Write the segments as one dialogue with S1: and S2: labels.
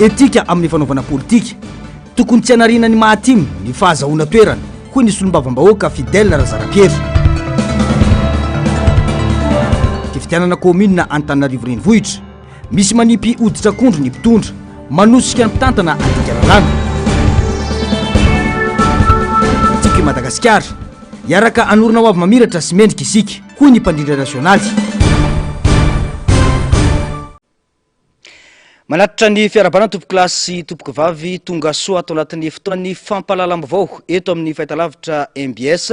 S1: etika amin'ny fanaovana politika tokony tsy hanariana ny mahatimy ny fahazahoana toerana hoy ny solombavam-bahoaka Fidèle Razarapievy. Fitianana komina Antananarivo renivohitra misy manipy hoditra akondro ny mpitondra manosika ny mpitantana andikanalana. Tsika Madagasikara iaraka anorina ho avy mamiratra sy mendrika isika hoy ny mpandrindra nasionaly. Manatitra ny fiarabana tompoky lahy sy tompoky vavy tonga soa atao anatin'ny fotoanany fampalalam-bavao eto amin'ny fahitalavitra MBS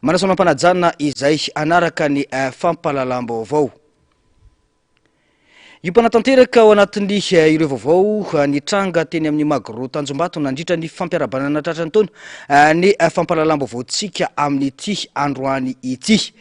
S1: manasona ampanajana izay anaraka ny fampalalam-bavao. Io mpanatanteraka ao anatin'ny ireo vaovao ny tranga teny amin'ny Magro Tanjombato nandritra ny fampiarabana natratrany taona ny fampalalam-bavaontsika amin'ity androany ity.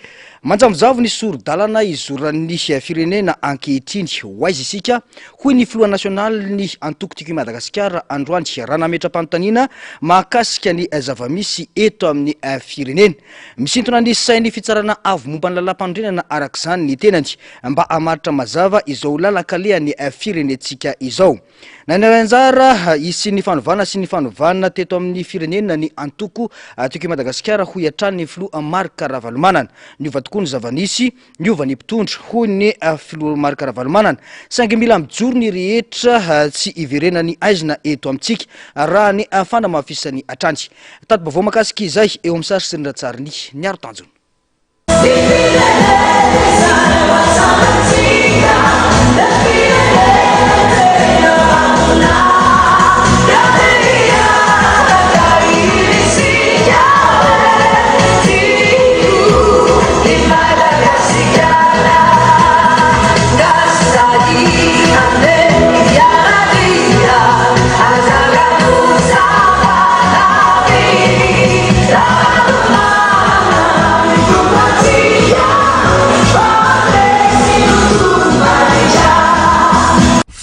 S1: Manjavozavo ny soro-dalana izoran'ny firenena ankehitriny ho aiza isika hoy ny filoha nasionaly ny antokotiko Madagasikara androany raha nametra-panontaniana mahakasika ny zavamisy eto amin'ny firenena. Misintona ny sainy fitsarana avo momba ny lalam-pandrenana arak'izany ny tenany mba hamaritra mazava izao lalakalehan'ny firenetsika izao. Nanyanjara isy ny fanovana sy ny fanovana teto amin'ny firenena ny antoko tiko Madagasikara hoy hatrany ny filoha Marc Ravalomanana. Niova tokoa ny zavanisy niova ny mpitondra hoy ny filoha Marc Ravalomanana saingy mila mijoro ny rehetra tsy iverenany aizina eto amintsika raha ny fanamafisany atrany. Tady bavao makasika izay eo amin'ny sary sy ny ratsariny niaro tanjona.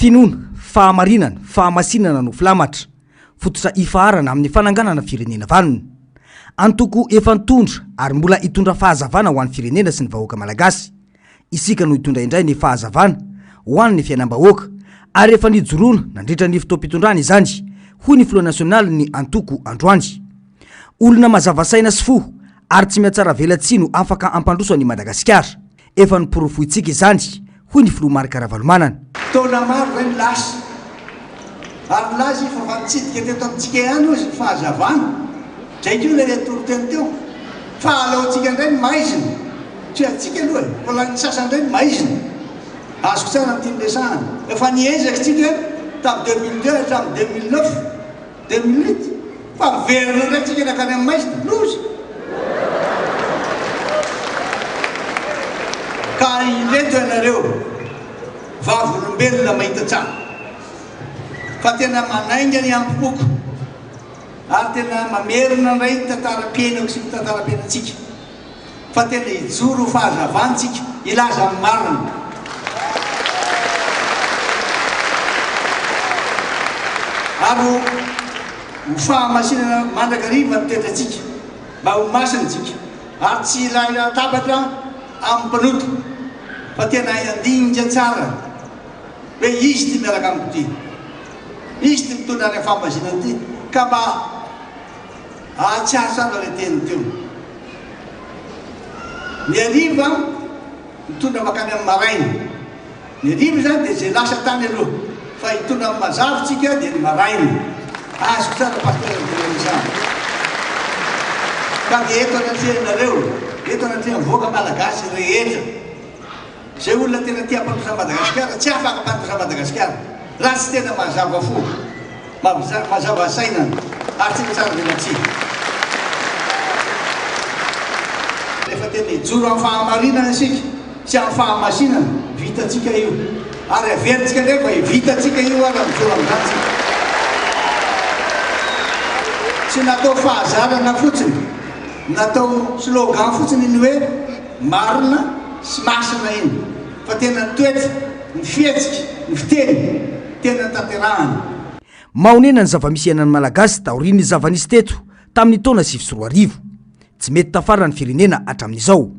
S1: Finona, fahamarinana, fahamasinana no filamatra, fototra ifaharana amin'ny fananganana firenena vanona. Antoko efa nitondra ary mbola hitondra fahazavana ho an'ny firenena sy ny vahoaka malagasy. Isika no hitondra indray ny fahazavana ho an'ny fiainam-bahoaka ary efa nijoroana nandritra ny fotoam-pitondrana izany hoy ny filoha nasionaly ny antoko androany. Olona mazavasaina sy fo ary tsy mihatsara velatsino afaka ampandroso ny Madagasikara. Efa niporofoitsika izany hoy ny filoha Marc Ravalomanana.
S2: Taona maro zay ny lasa ary lazy fa mitsidika teto amintsika ihany ozy ny fahazavana draiky io le toro teny teo fa alaotsika indray ny maizina tsy atsika aloha mbola ny sasany indray ny maizina azoko tsara am'tiny lesahana efa niezaka tsika tamin'ny 2002 hatramin'ny 2009 2008 fa miverina indray tsika nakany amin'ny maizina lozy ka ileto ianareo vavolombelona mahita tsara fa tena manainga ny ampipoko ary tena mamerina indray tantara-piainako sy ny tantara-piainatsika fa tena hijoro fahazavantsika ilaza amin'ny marina. Ary ho fahamasinana mandrakariva mitetratsika mba ho masinatsika ary tsy ilaina tabatra amin'ny mpanoto fa tena andinga tsara hoe izy ty miaraka amiko ty izy ty mitondra ny fahamasinana ty ka mba ahatsiaro le teny teo. Ny ariva mitondra makany amin'ny maraina, ny ariva zany dia zay lasa tany aloha fa hitondra amin'ny mazavotsika dia ny maraina. Azoko tsara pasteur izany ka dia eto anatrehanareo eto anatreha mivoaka malagasy rehetra zay olona tena tia mpandrosa Madagasikara tsy afaka mpandrosa Madagasikara raha tsy tena mazava fo mazava sainana ary tsy tsara velatsika. Rehefa tena hijoro amin'ny fahamarinana isika sy amin'ny fahamasinana vitatsika io ary averintsika ndray fa vitatsika io ary mijoro amin'izany tsy natao fahazarana fotsiny natao slogan fotsiny ny hoe marina sy masina iny fa tena toetra ny fihetsika ny fiteny tena tanterahana.
S1: Maonena ny zavamisy iainan'ny malagasy taoriny zavanisy teto tamin'ny taona 2004 tsy mety tafarana ny firenena hatramin'izao.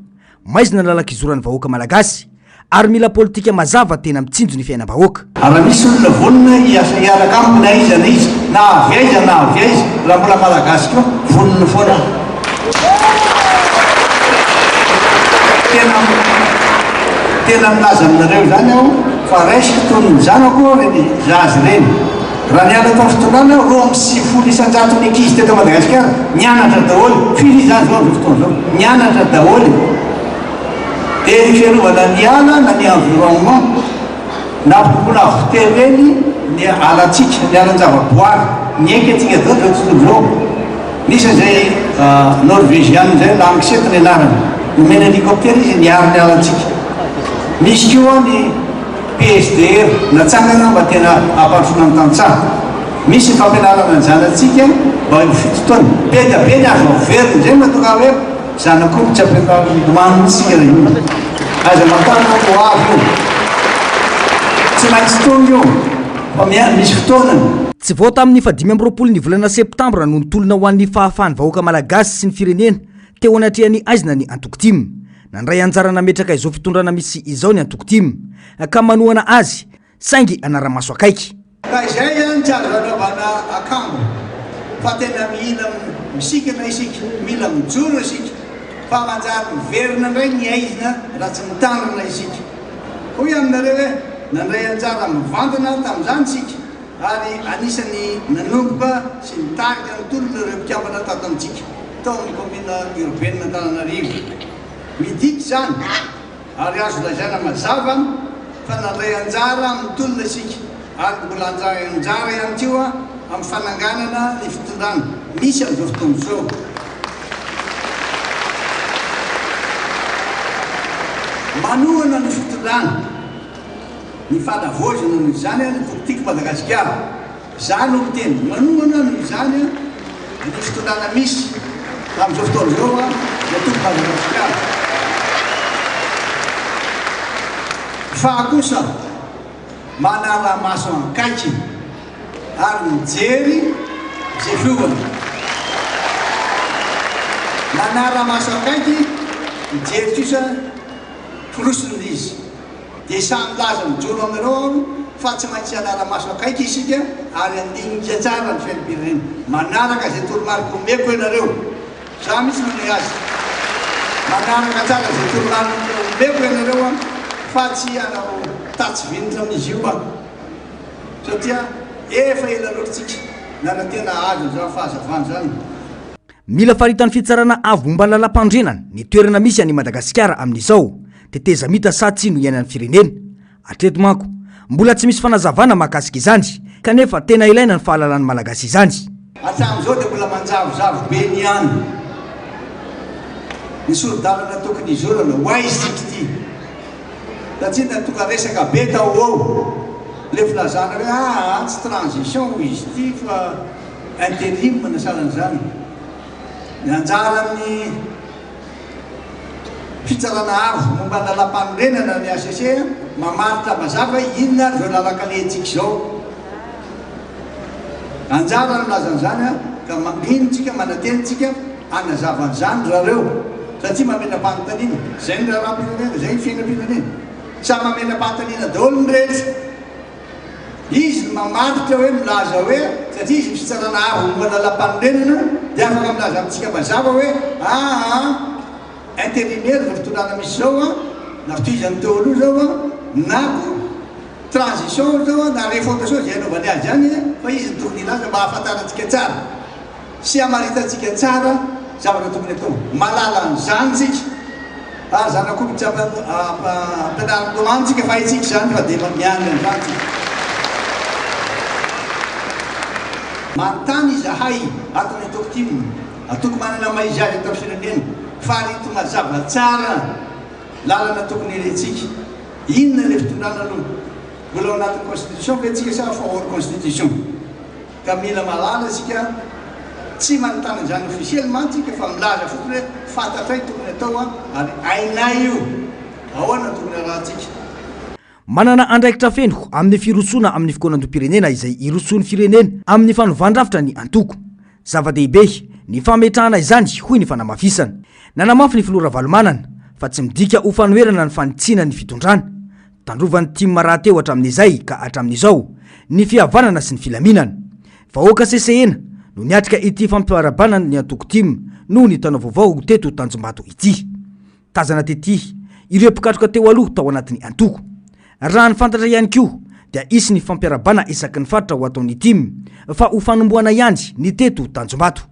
S1: Maizina lalak'izoran'ny vahoaka malagasy ary mila politika mazava tena mitsinjo ny fiainam-bahoaka.
S2: Raha misy olona vonona hiaraka amiko na izy na izy na avy aiza na avy aiza raha mbola malagasy koa vonona foana. Tena milaza aminareo zany aho fa raisiko toy ny zanako reny zazy reny. Raha niala tao fotoana aho 20 isan-jato ny ankizy teto Madagasikara nianatra daholo. Firy zany zao fotoana zao nianatra daholo. Dia ny fiarovana ny ala na ny environnement na tokony avoteny ny alatsika ny alan-javaboary ny aikatsika zao zao tontolo zao. Nisy zay norvégiane zay langue seto ny anarany nomena hélicoptère izy niary ny alantsika. Misy koa ny PSDR natsangana mba tena ampandrofona ny tantsaha. Misy fampianarana ny zanatsika mba ho fitotoana be da be ny azo veriny zay mahatonga hoe zanako tsy ampianarana io aza matana ho avy io tsy maintsy tony io fa misy fotoanany.
S1: Tsy vao tamin'ny 15 ny volana septambra no nitolona ho an'ny fahafahany vahoaka malagasy sy ny firenena teo anatrehan'ny aizina ny Antokotimo. Nandray anjara nametraka izao fitondrana misy izao ny Antokotimo ka manohana azy saingy anara-maso akaiky.
S2: Ka izay any tsy azo anaovana akambo fa tena mila misikana isika, mila mijoro isika fa manjary miverina indray ny aizina raha tsy mitandrina isika. Hoy aminareo hoe nandray anjara mivantana tamin'izany isika ary anisany nanomboka sy nitarika ny tolona ireo mpikambana tato amintsika tao amin'ny komina urbaine Antananarivo. Midiky zany ary azo lazaina mazava fa nandray anjara amin'ny tolona isika ary mbola anjara ihany koa amin'ny fananganana ny fitondrana misy amin'izao fotoana izao. Manohana ny fitondrana ny fahavozana noho izany ny politika Madagasikara. Zany no teny manohana noho izany ny fitondrana misy amin'izao fotoana izao ny Madagasikara. Fa kosa manara-maso ankaiky ary mijery zay fiovana. Manara-maso ankaiky mijery kosa firosony izy. Dia samy laza mijoro aminareo fa tsy maintsy anara-maso ankaiky isika ary andinika tsara ny fiainam-pirenena. Manaraka zay toromariko omeko ianareo. Za misy manay azy. Manaraka tsara zay toromariko omeko ianareo fa tsy anao tatsy vinitra amin'izy io satria efa ela loatritsika nana tena azo zao fahazavana zany.
S1: Mila faritan'ny fitsarana avo momba lalam-pandrenana ny toerana misy any Madagasikara amin'izao teteza mita satsy no iainan'ny firenena. Atreto manko mbola tsy misy fanazavana mahakasika izany kanefa tena ilaina ny fahalalan'ny malagasy izany.
S2: Hatramin'izao dia mbola manjavozavo be ny any. Ny soro-dalana tokony izorana ho aizy ty. Satria natonga resaka be tao ao. Le filazana hoe tsy transition ho izy ty fa intérim na salan'izany. Ny anjara amin'ny fitsarana avo momba ny lalam-panorenana ny ACC mamaritra mazava inona zao lalakalehantsika izao. Anjara milazan'izany ka minontsika manatenitsika anazavan'izany zareo satria mamena-panontaniana zay ny raharaha-pirenena zay ny fiainam-pirenena. Samy mamena-panontaniana daholo ny rehetra. Izy mamaritra hoe milaza hoe satria izy fitsarana avo momba lalam-panorenana dia afaka milaza amintsika mazava hoe intérimaire zao fitondrana misy zao na fitohizan'ny teo aloha zao na transition zao na refondation zay anaovany azy zany fa izy ny tokony ilaza mba hahafantarantsika tsara sy hamaritatsika tsara zavatra tokony atao. Malala an'izany tsika zanako tsy ampianarana domantsika fa itsika zany fa dia miany an'izany tsika. Manontany izahay ato ny Antokotimo atoko manana maizy azy atao firenena fa rito mazava tsara lalana tokony irentsika. Inona le fitondrana aloha mbola ao anatin'ny constitution fa itsika sa fa hors constitution ka mila malala isika tsy manontany an'izany officiellement tsika fa milaza fotony hoe fantatray tokony atao ary ainay io ahoana tokony arahantsika.
S1: Manana andraikitra feno amin'ny firosona amin'ny fikonan-dom-pirenena izay iroson'ny firenena amin'ny fanovandravitra ny antoko. Zava-dehibe ny fametrahana izany hoy ny fanamafisana. Nanamafy ny filora valomanana fa tsy midika ho fanoherana ny fanitsiana ny fitondrana. tandrovan'ny team raha teo hatramin'izay ka hatramin'izao ny fihavanana sy ny filaminana vahoaka CCN no niatrika ity fampiarabanana ny antoko team no ny tana vaovao teto Tanjombato ity tazana tety ireo mpikatroka teo aloha tao anatin'ny antoko raha ny fantatra ihany koa dia isy ny fampiarabana isaky ny faritra ho ataon'ny team fa ho fanomboana ihany ny teto Tanjombato.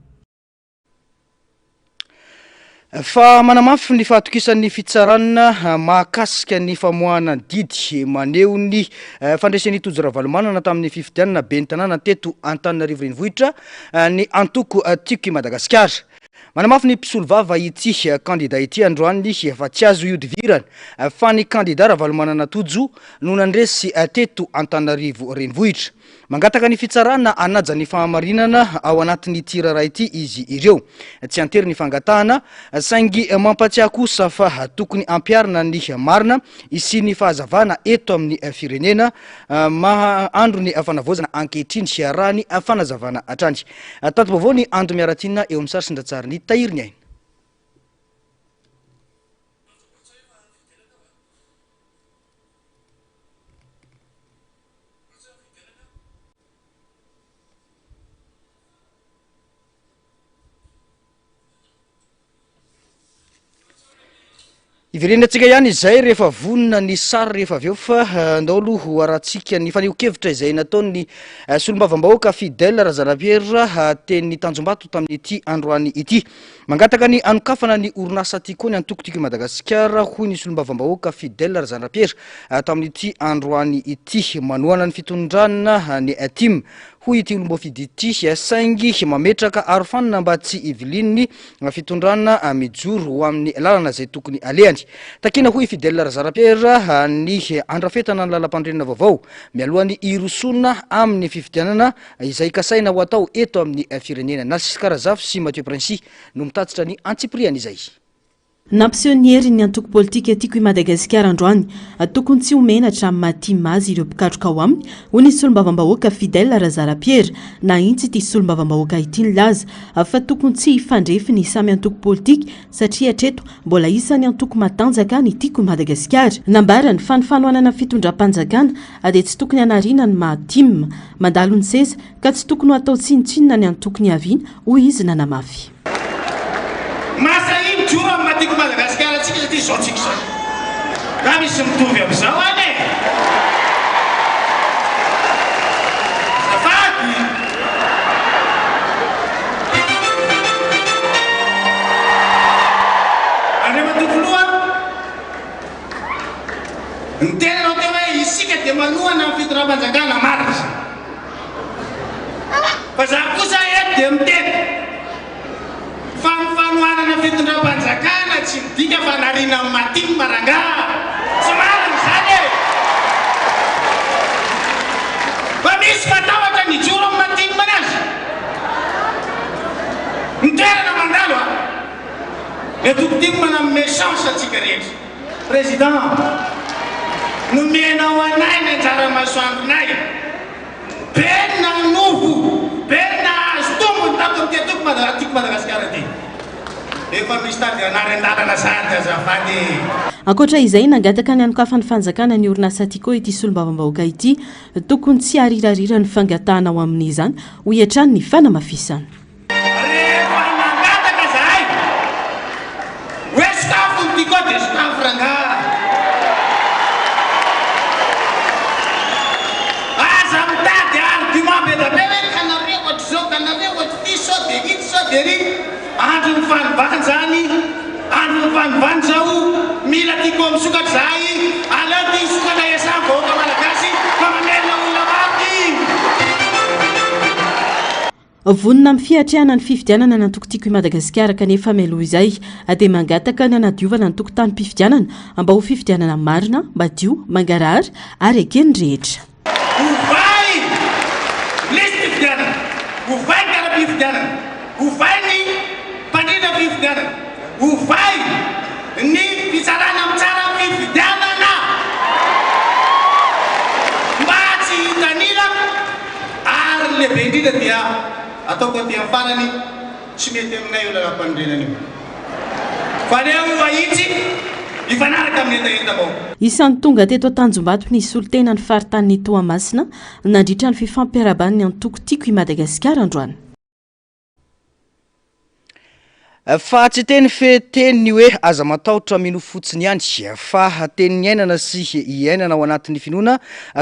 S1: Fa manamafy ny fahatokisan'ny fitsarana mahakasika ny famoahana didy maneho ny fandraisan'ny tojo-ravalomanana tamin'ny fifidianana ben'ny tanàna teto Antananarivo renivohitra ny antoko tiky Madagasikara. Manamafy ny mpisolo vava ity kandida ity androany fa tsy azo iodivirana fa ny kandida ravalomanana tojo no nandresy teto Antananarivo renivohitra. Mangataka ny fitsarana anaja ny fahamarinana ao anatin'ny tirara ity izy ireo. Tsy antery ny fangatahana saingy mampatsiahy kosa fa tokony ampiarina ny marina isy ny fahazavana eto amin'ny firenena andro ny fanavozana ankehitriny sy raha ny fanazavana hatrany. Tato vaovao ny ando miaratina eo amin'ny sary sindratsara ny tahiriny ainy. Iverenantsika ihany izay rehefa vonina ny sary rehefa avy eo fa andao aloha ho aratsika ny faneho-kevitra izay nataon'ny solombavambahoaka Fidèle Razanavierra teny Tanjombato tamin'ity androany ity. Mangataka ny anokafana ny orinasa ty koa ny antokotiky Madagasikara hoy ny solombavambahoaka Fidèle Razanavierra tamin'ity androany ity manohana ny fitondrana ny team hoy ity olombofidy ity saingy mametraka arofanina mba tsy ivilin'ny fitondrana mijoro ho amin'ny lalana zay tokony alehany. Takina hoy Fidèle Razanavierra ny andrafetana ny lalam-pandrenana vaovao mialohan'ny irosona amin'ny fifidianana izay kasaina ho atao eto amin'ny firenena. Narcisse Karazafy sy Mathieu Princy no mitatitra ny antsipriany izay.
S3: Nampisehoniery ny antoko politika etiky Madagasikara androany tokony tsy homenatra maty mazy ireo mpikatroka ao aminy hoy ny solombavambahoaka Fidèle Razanavierra na intsy ity solombavambahoaka ity ny laza fa tokony tsy hifandrefy ny samy antoko politika satria hatreto mbola isan'ny antoko matanjaka ny tiako Madagasikara. Nambarany fa ny fanohanana fitondram-panjakana dia tsy tokony hanariana ny mahatim mandalo ny seza ka tsy tokony ho atao tsinitsinina ny antoko ny aviana hoy izy nanamafy.
S4: Jura matiko Madagasikara tsika ty zao tsika zao. Raha misy mitovy am'izao any e. Zafady. Andreo matokoloha. Ny tena nao teo hoe isika dia manohana amin'ny fitondram-panjakana marina. Fa za kosa eto dia mitety. Fanohanana fitondram-panjakana tsy midika fa narina maty maranga. Tsy marina zany e. Fa misy matahotra ny joro amin'ny maty manazy. Ny toerana mandalo a. Le tokotiko maname chance atsika rehetra. Président, nomenao anay ny anjara masoandronay. Penina novo, penina azo tombony tato ty atoko Madagasikara ty. Efa misy tady anarendalana sady azafady.
S3: Ankoatra izay nangataka ny anokafany fanjakana ny orinasa ty koa ity solombavambahoaka ity tokony tsy arirarira ny fangatahana ao amin'izany ho hiatrany ny fanamafisana.
S4: Rehefa nangataka zahay hoe sakafo ty koa dia sakafo rangaha. Aza mitady argument be da be hoe kanareo ohatry zao kanareo ohatry ty sao dia ity sao dia ry andro ny fanovany zany andro ny fanovany zao mila tiako misokatra zahay aleo ty sokatra iasany vahoaka malagasy fa mamelona olona maty.
S3: Vonina amin'ny fiatrehana ny fifidianana ny antoko Madagasikara kanefa mialoha izay dia mangataka ny anadiovana ny tokotany mpifidianana mba ho fifidianana marina, madio, mangarahara ary ekeny rehetra.
S4: Hovay lisy mpifidianana, hovay kara-mpifidianana, hovay ny mpandrina mpifidianana, hovay ny fitsarana mitsara mpifidianana. Mba tsy hitanila ary lehibe indrindra dia ataoko aty amin'ny farany tsy mety aminay io lalam-pandrenana io. Fa leo ahitsy mifanaraka amin'ny entaentako
S3: isan'ny tonga teto Tanjombato ny solotena ny faritany Toamasina nandritra ny fifampiaraban'ny antoko tiako I Madagasikara androany.
S1: Fa tsy teny feteny hoe aza matahotra mino fotsiny ihany fa teny iainana sy iainana ao anatin'ny finoana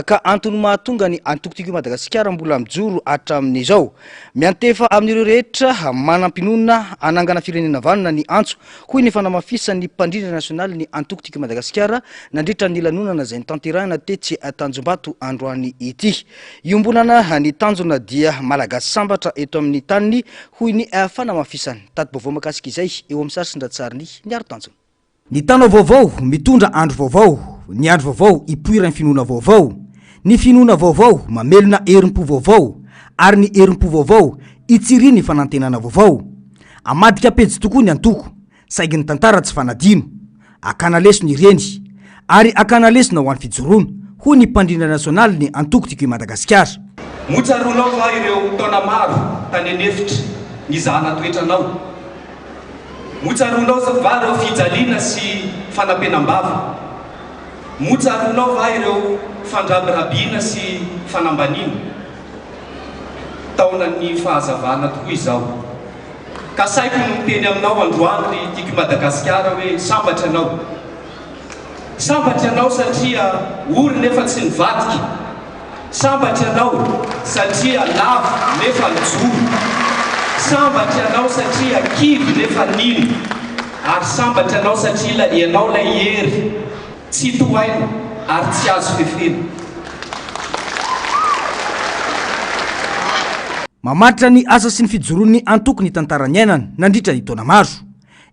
S1: ka antony mahatonga ny antoko tiako I Madagasikara mbola mijoro hatramin'izao miantefa amin'ireo rehetra manampinoana anangana firenena vanona ny antso hoy ny fanamafisan'ny mpandrindra nasionaly ny antoko tiako I Madagasikara nandritra ny lanonana izay nitanterahina tetsy Tanjombato androany ity iombonana ny tanjona dia malagasy sambatra eto amin'ny taniny hoy ny fanamafisany tady izay eo amin'ny sarsindra-tsariny ny aro-tanjona. Ny tano vaovao mitondra andro vaovao, ny andro vaovao ipoira ny finoana vaovao, ny finoana vaovao mamelona herim-po vaovao, ary ny herim-po vaovao itsiriny ny fanantenana vaovao. Amadika pejy tokoa ny antoko, saigy ny tantara tsy fanadino, akana leso ny reny, ary akana lesona ho an'ny fijoroana, hoy ny mpandrindra nasionaly ny antoko tiako I Madagasikara.
S5: Motsaronao va ireo taona maro tany anefitra ny zahana toetranao. Motsaronao va ireo fijaliana sy fanampenam-bava. Motsaronao va ireo fandrabirabiana sy fanambaniana. Taona ny fahazavana tokoa izao. Ka saiko no miteny aminao androany ry tiako I Madagasikara hoe sambatra anao. Sambatra anao satria ory nefa tsy nivadika. Sambatra anao satria lavo nefa nijoro. Sambatra anao satria kivy nefa nino, ary sambatra anao satria ianao lay hery tsy tohaina ary tsy azo fefena.
S1: Mamatra ny asa sy ny fijoroan'ny antoko ny tantarany iainana nandritra ny taona maro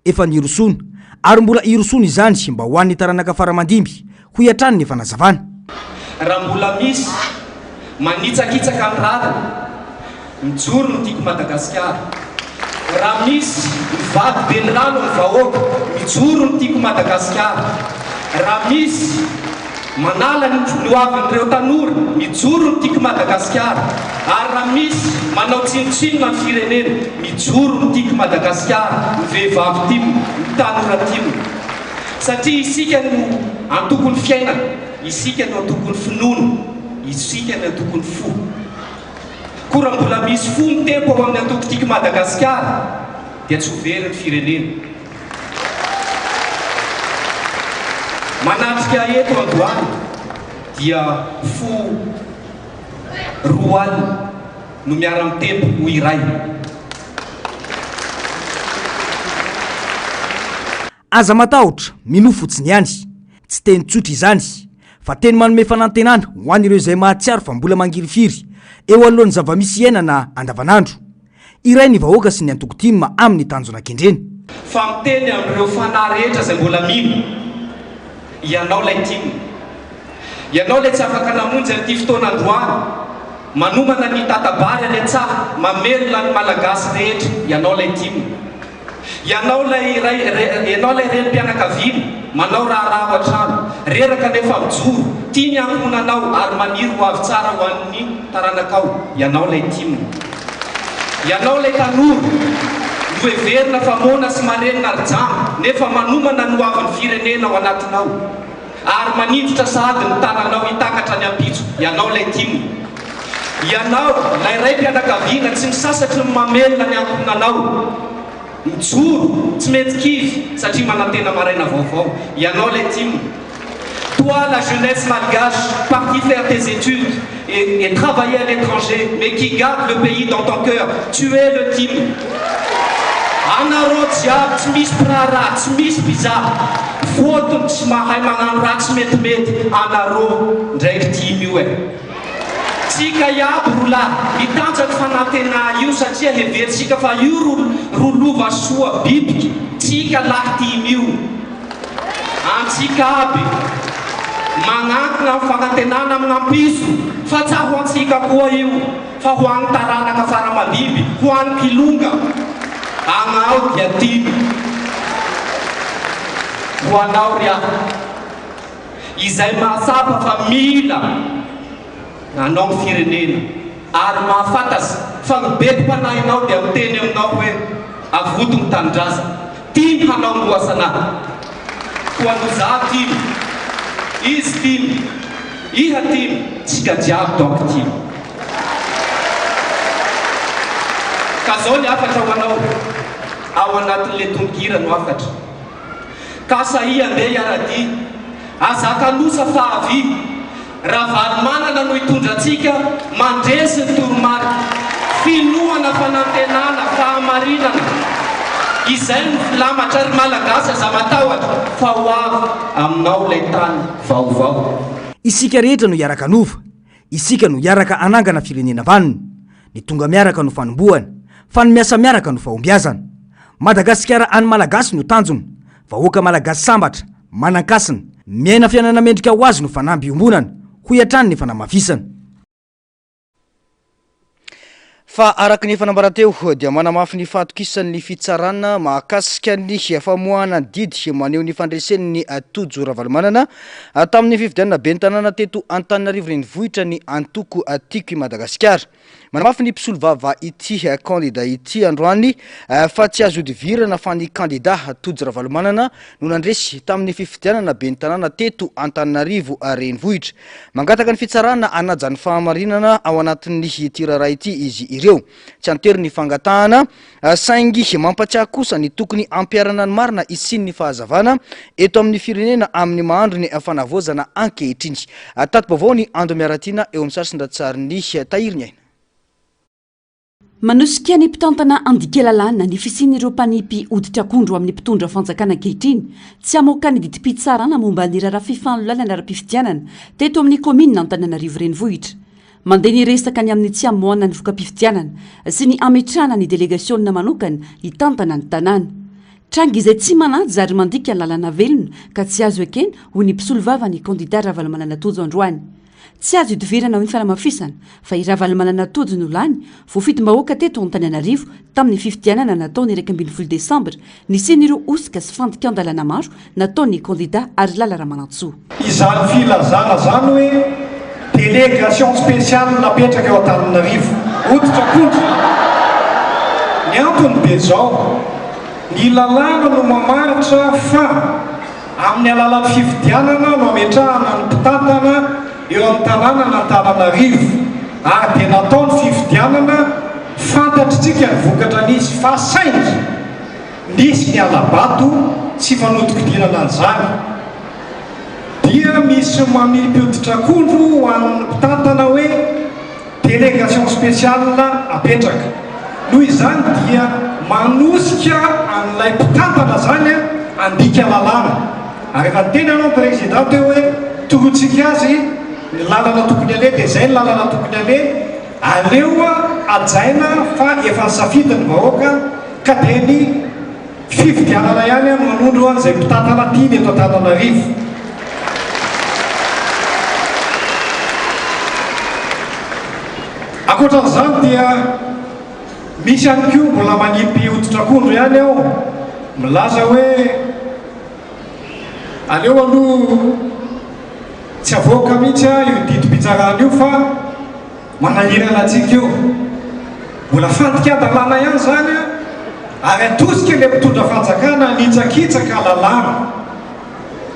S1: efa nirosona ary mbola irosona izany mba ho an'ny taranaka faramandimby ho iatrany ny fanazavana.
S5: Raha mbola misy manitsakitsaka amin'ny rariny mijoro no tiako Madagasikara. Raha misy mivady be ny rano ny vahoaka mijoro no tiako Madagasikara. Raha misy manala ny loavin'ireo tanora mijoro no tiako Madagasikara. Ary raha misy manao tsinotsinona ny firenena mijoro no tiako Madagasikara. Ny vehivavy timo, ny tanora timo. Satria isika no antoko ny fiainana, isika no antoko ny finoana, isika no antoko ny fo. Kora mbola misy fo ny tempo ao amin'ny antoko tiako Madagasikara dia tsy ho very ny firenena. Manatrika eto androany dia fo roa alina no miara-mitempo ho iray.
S1: Aza matahotra mino fotsiny ihany, tsy teny tsotra izany fa teny manome fanantenana ho an'ireo izay mahatsiaro fa mbola mangirifiry eo alohan'ny zava-misy iainana andavanandro. Iray ny vahoaka sy ny antoko timma amin'ny tanjona kendreny.
S5: Fa miteny amin'ireo fanahy rehetra izay mbola mino, ianao lay timma, ianao lay tsy afaka namonjy an'ity fotoanandroany, manomana ny tatabary aletsaha mamelona ny malagasy rehetra, ianao lay timma. Ianao lay renim-pianakaviana manao raha an-trano, reraka nefa mijoro, tia ny ankonanao ary maniry ho avy tsara ho an'ny taranakao, ianao lay timma. Ianao lay tanora no heverina fa mona sy marenina arjana nefa manomana ny hoavin'ny firenena ao anatinao ary manindrotra sady ny tananao hitakatra ny ampitso, ianao lay timma. Ianao lay raim-pianakaviana tsy misasatry ny mamelona ny ankonanao, mijoro tsy mety kivy satria manantena maraina vaovao, ianao lay timma. Toi, la jeunesse malgache, parti faire tes études et travailler à l'étranger, mais qui garde le pays dans ton cœur, tu es le timma. Anareo jiaby tsy misy mpiraharaha, tsy misy bizarre, fotony tsy mahay magnano raha tsy metimety, anareo ndraiky timma io e. Tsika iaby rolahy mitanjaky fanantena io satria heveritsika fa io ro lova soa bibiky, tsika lahy timma io. Antsika aby manankina amin'ny fanantenana amin'ny ampiso fa tsy ho antsika koa io fa ho an'ny taranaka faramabiby, ho an'ny kilonga. Anao dia timma. Ho anao ry aho izay mahasapa fa mila anao ny firenena ary mahafantasy fa ny betim-panahinao dia miteny aminao hoe avoto ny tanindrazana, timma hanao ny loasanahy. toanoza timy izy timy iha timy tsika jiaby donc timy ka zao ny afatra ho anao ao anatin'le tongira no afatra ka sahi andeha iarady azaka losa fahavy raha valy manana no hitondratsika mandresy ny toromarika finoana fanantenana fahamarinana izay no filamatra ry malagasy aza matahotra fa ho avy aminao ilay tany vaovao
S1: isika rehetra no hiaraka nova isika no hiaraka anangana firenena vaniny ny tonga miaraka no fanombohany fa ny miasa miaraka no fahombiazana Madagasikara any malagasy no tanjony vahoaka malagasy sambatra manankasina miaina fiainana mendrika ho azy no fanamby iombonana ho iatrany ny fanamafisana fa araka ny fanambarateo dia manamafy ny fahatokisan'ny fitsarana mahakasika ny famoahana didy maneho ny fandresen'ny tojo ravalomanana tamin'ny fifidianana ben'ny tanàna teto Antananarivo renivohitra ny antoko tiako i Madagasikara manamafy ny mpisolo vava ity kandida ity androany fa tsy azo divirana fa ny kandida tojo ravalomanana no nandresy tamin'ny fifidianana ben'ny tanàna teto Antananarivo renivohitra mangataka ny fitsarana anajan'ny fahamarinana ao anatin'ny tirara ity izy ireo tsy antery ny fangatahana saingy mampatsiahy kosa ny tokony ampiarana ny marina isiny ny fahazavana eto amin'ny firenena amin'ny mahandro ny fanavozana ankehitriny tato-baovao ny ando miaratina eo amin'ny sarisindratsarin'ny tahiriny aina
S6: manosika ny mpitantana andika lalàna ny fisian'ireo mpanipy oditra akondro amin'ny mpitondra fanjakana ankehitriny tsy amoaka ny didim-pitsarana momba ny raharaha fifanololana ara-pifidianana teto amin'ny komina Antananarivo renivohitra mandeha ny resaka ny amin'ny tsy amoana ny voka-pifidianana sy ny ametrahana ny delegasiona manokana hitantana ny tanàna tranga izay tsy manaja ary mandika ny lalàna velona ka tsy azo ekena ho ny mpisolo vava ny kandida ravalomanana tojo androany tsy azo idivirana ho ny fanamafisana fa i ravalomanana tojo no lany voafito-mbahoaka teto Antananarivo tamin'ny fifidianana nataony 12 Desambra nisen'ireo osika sy fandika-ndalàna maro nataony kandida ary lala Ramanantsoa
S2: izany filazana zany hoe délégation spéciale napetraka eo Antananarivo oditra akondro ny antony be zao ny lalàna no mamaritra fa amin'ny alalan'ny fifidianana no ametrahana ny mpitantana eo amin'ny tanàna n'Antananarivo ary dia nataony fifidianana fantatritsika ny vokatra nisy fa saingy nisy ny alabato tsy fanodikidinana an'izany dia misy mamipy oditra akondro ho an'ny mpitantana hoe délégation spéciale apetraka noho izany dia manosika an'ilay mpitantana zany andika lalàna ary efa tena anao président teo hoe torotsika azy ny lalana tokony aleha dia izay ny lalana tokony aleha aleo ajaina fa efa nisafidiny vahoaka ka dia ny fifidianana ihany manondro an'izay mpitantana tiany eto Antananarivo akoatran'izany dia misy ihany koa mbola manipy oditra akondro ihany aho milaza hoe aleo aloha tsy avoaka mihitsy io didim-pitsarana io fa manahirana antsika io mbola fandika-dalàna ihany zany ary atosika ilay mpitondra fanjakana nitsakitsaka lalàna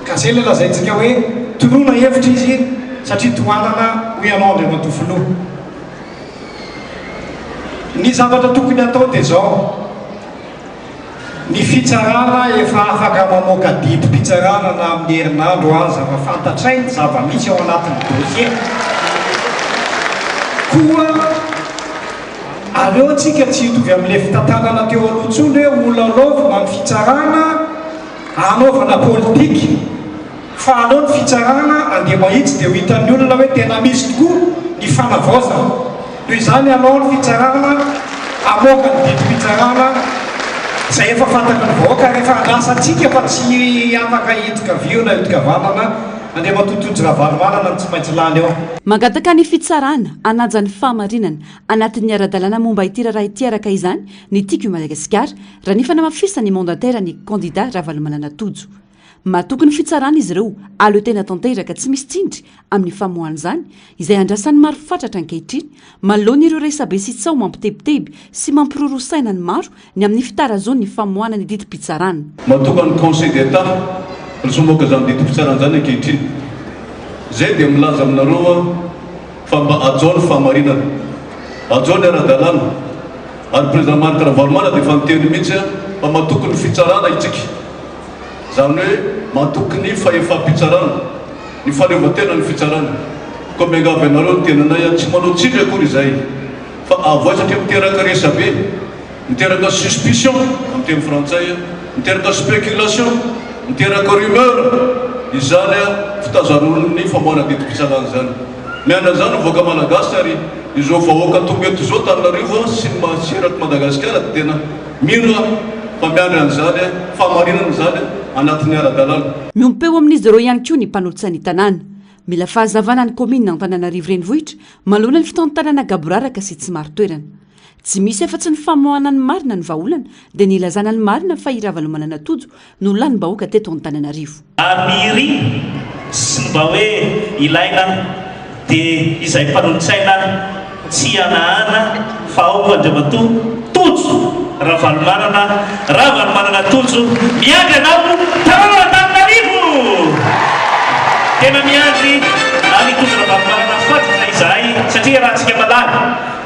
S2: ka zay ilay lazaintsika hoe toroana hevitra izy satria tohanana ho ianao Andriamatofiloha ny zavatra tokony atao dia zao ny fitsarana efa afaka mamoaka didim-pitsarana na amin'ny herinandro any zava fantatrainy zava-misy ao anatin'ny dossier koa aleo antsika tsy hitovy amin'ilay fitantanana teo aloha ntsony hoe olona anaovana ny fitsarana anaovana politika fa aleo ny fitsarana andeha mahitsy dia ho hitan'ny olona hoe tena misy tokoa ny fanavaozana noho izany alao ny fitsarana amoaka ny didim-pitsarana izay efa fantaka ny vahoaka rehefa andrasantsika fa tsy afaka hitika vio na hitika vanana andeha matotojo ravalomanana ny tsy maintsy lany eo
S6: mangataka ny fitsarana anaja ny fahamarinana anatin'ny ara-dalàna momba ity raha ity araka izany ny tiako i Madagasikara raha ny fanamafisany mandatera ny kandida ravalomanana tojo matokony fitsarana izy ireo alo tena tanteraka tsy misy tsindry amin'ny famoahana izany izay andrasan'ny maro fatratra ankehitriny manoloana ireo resabe sy tsao mampitebiteby sy mampirorosaina ny maro ny amin'ny fitarazony ny famoahana ny didim-pitsarana
S7: matokany conseil d'état somoka zany ditopitsarany zany ankehitriny zay dia milaza aminareo fa mba ajaony fahamarinana ajaony ara-dalàna ary président Marc Ravalomanana dia efa niteny mihitsy fa matoky ny fitsarana itsika zany hoe matoky ny fahefa-pitsarana ny fahaleovan-tena ny fitsarana koa miangavy anareo ny tenanay tsy manao tsindry akory izay fa avoay satria miteraka resabe miteraka suspicion amin'ny teny frantsay miteraka spéculation miteraka rumeur izany fitazan'olony famoana didim-pitsarana zany miana zany voaka malagasy ary izao vahoaka tonga eto zao Tananarivo sy ny maseraky Madagasikara tena mino fa miandry an'izany fahamarinana zany anatin'ny ara-dalàna
S6: miompeo amin'izy ireo ihany koa ny mpanolotsy ny tanàna mila fahazavana ny komina Antananarivo renivohitra manoloana ny fotoan-tanàna gaboraraka sy tsy maro toerana tsy misy efa-tsy ny famoahana ny marina ny vahaolana dia ny ilazana ny marina fa Ravalomanana tojo no lany bahoaka teto Antananarivo
S8: amiry sy mba hoe ilaina dia izay mpanolotsaina tsy anahana fa ao Andriamatoa tojo Ravalomanana tojo miandry anao tanàna Antananarivo tena miandry ny tojo Ravalomanana fatrina izahay satria rahantsika malala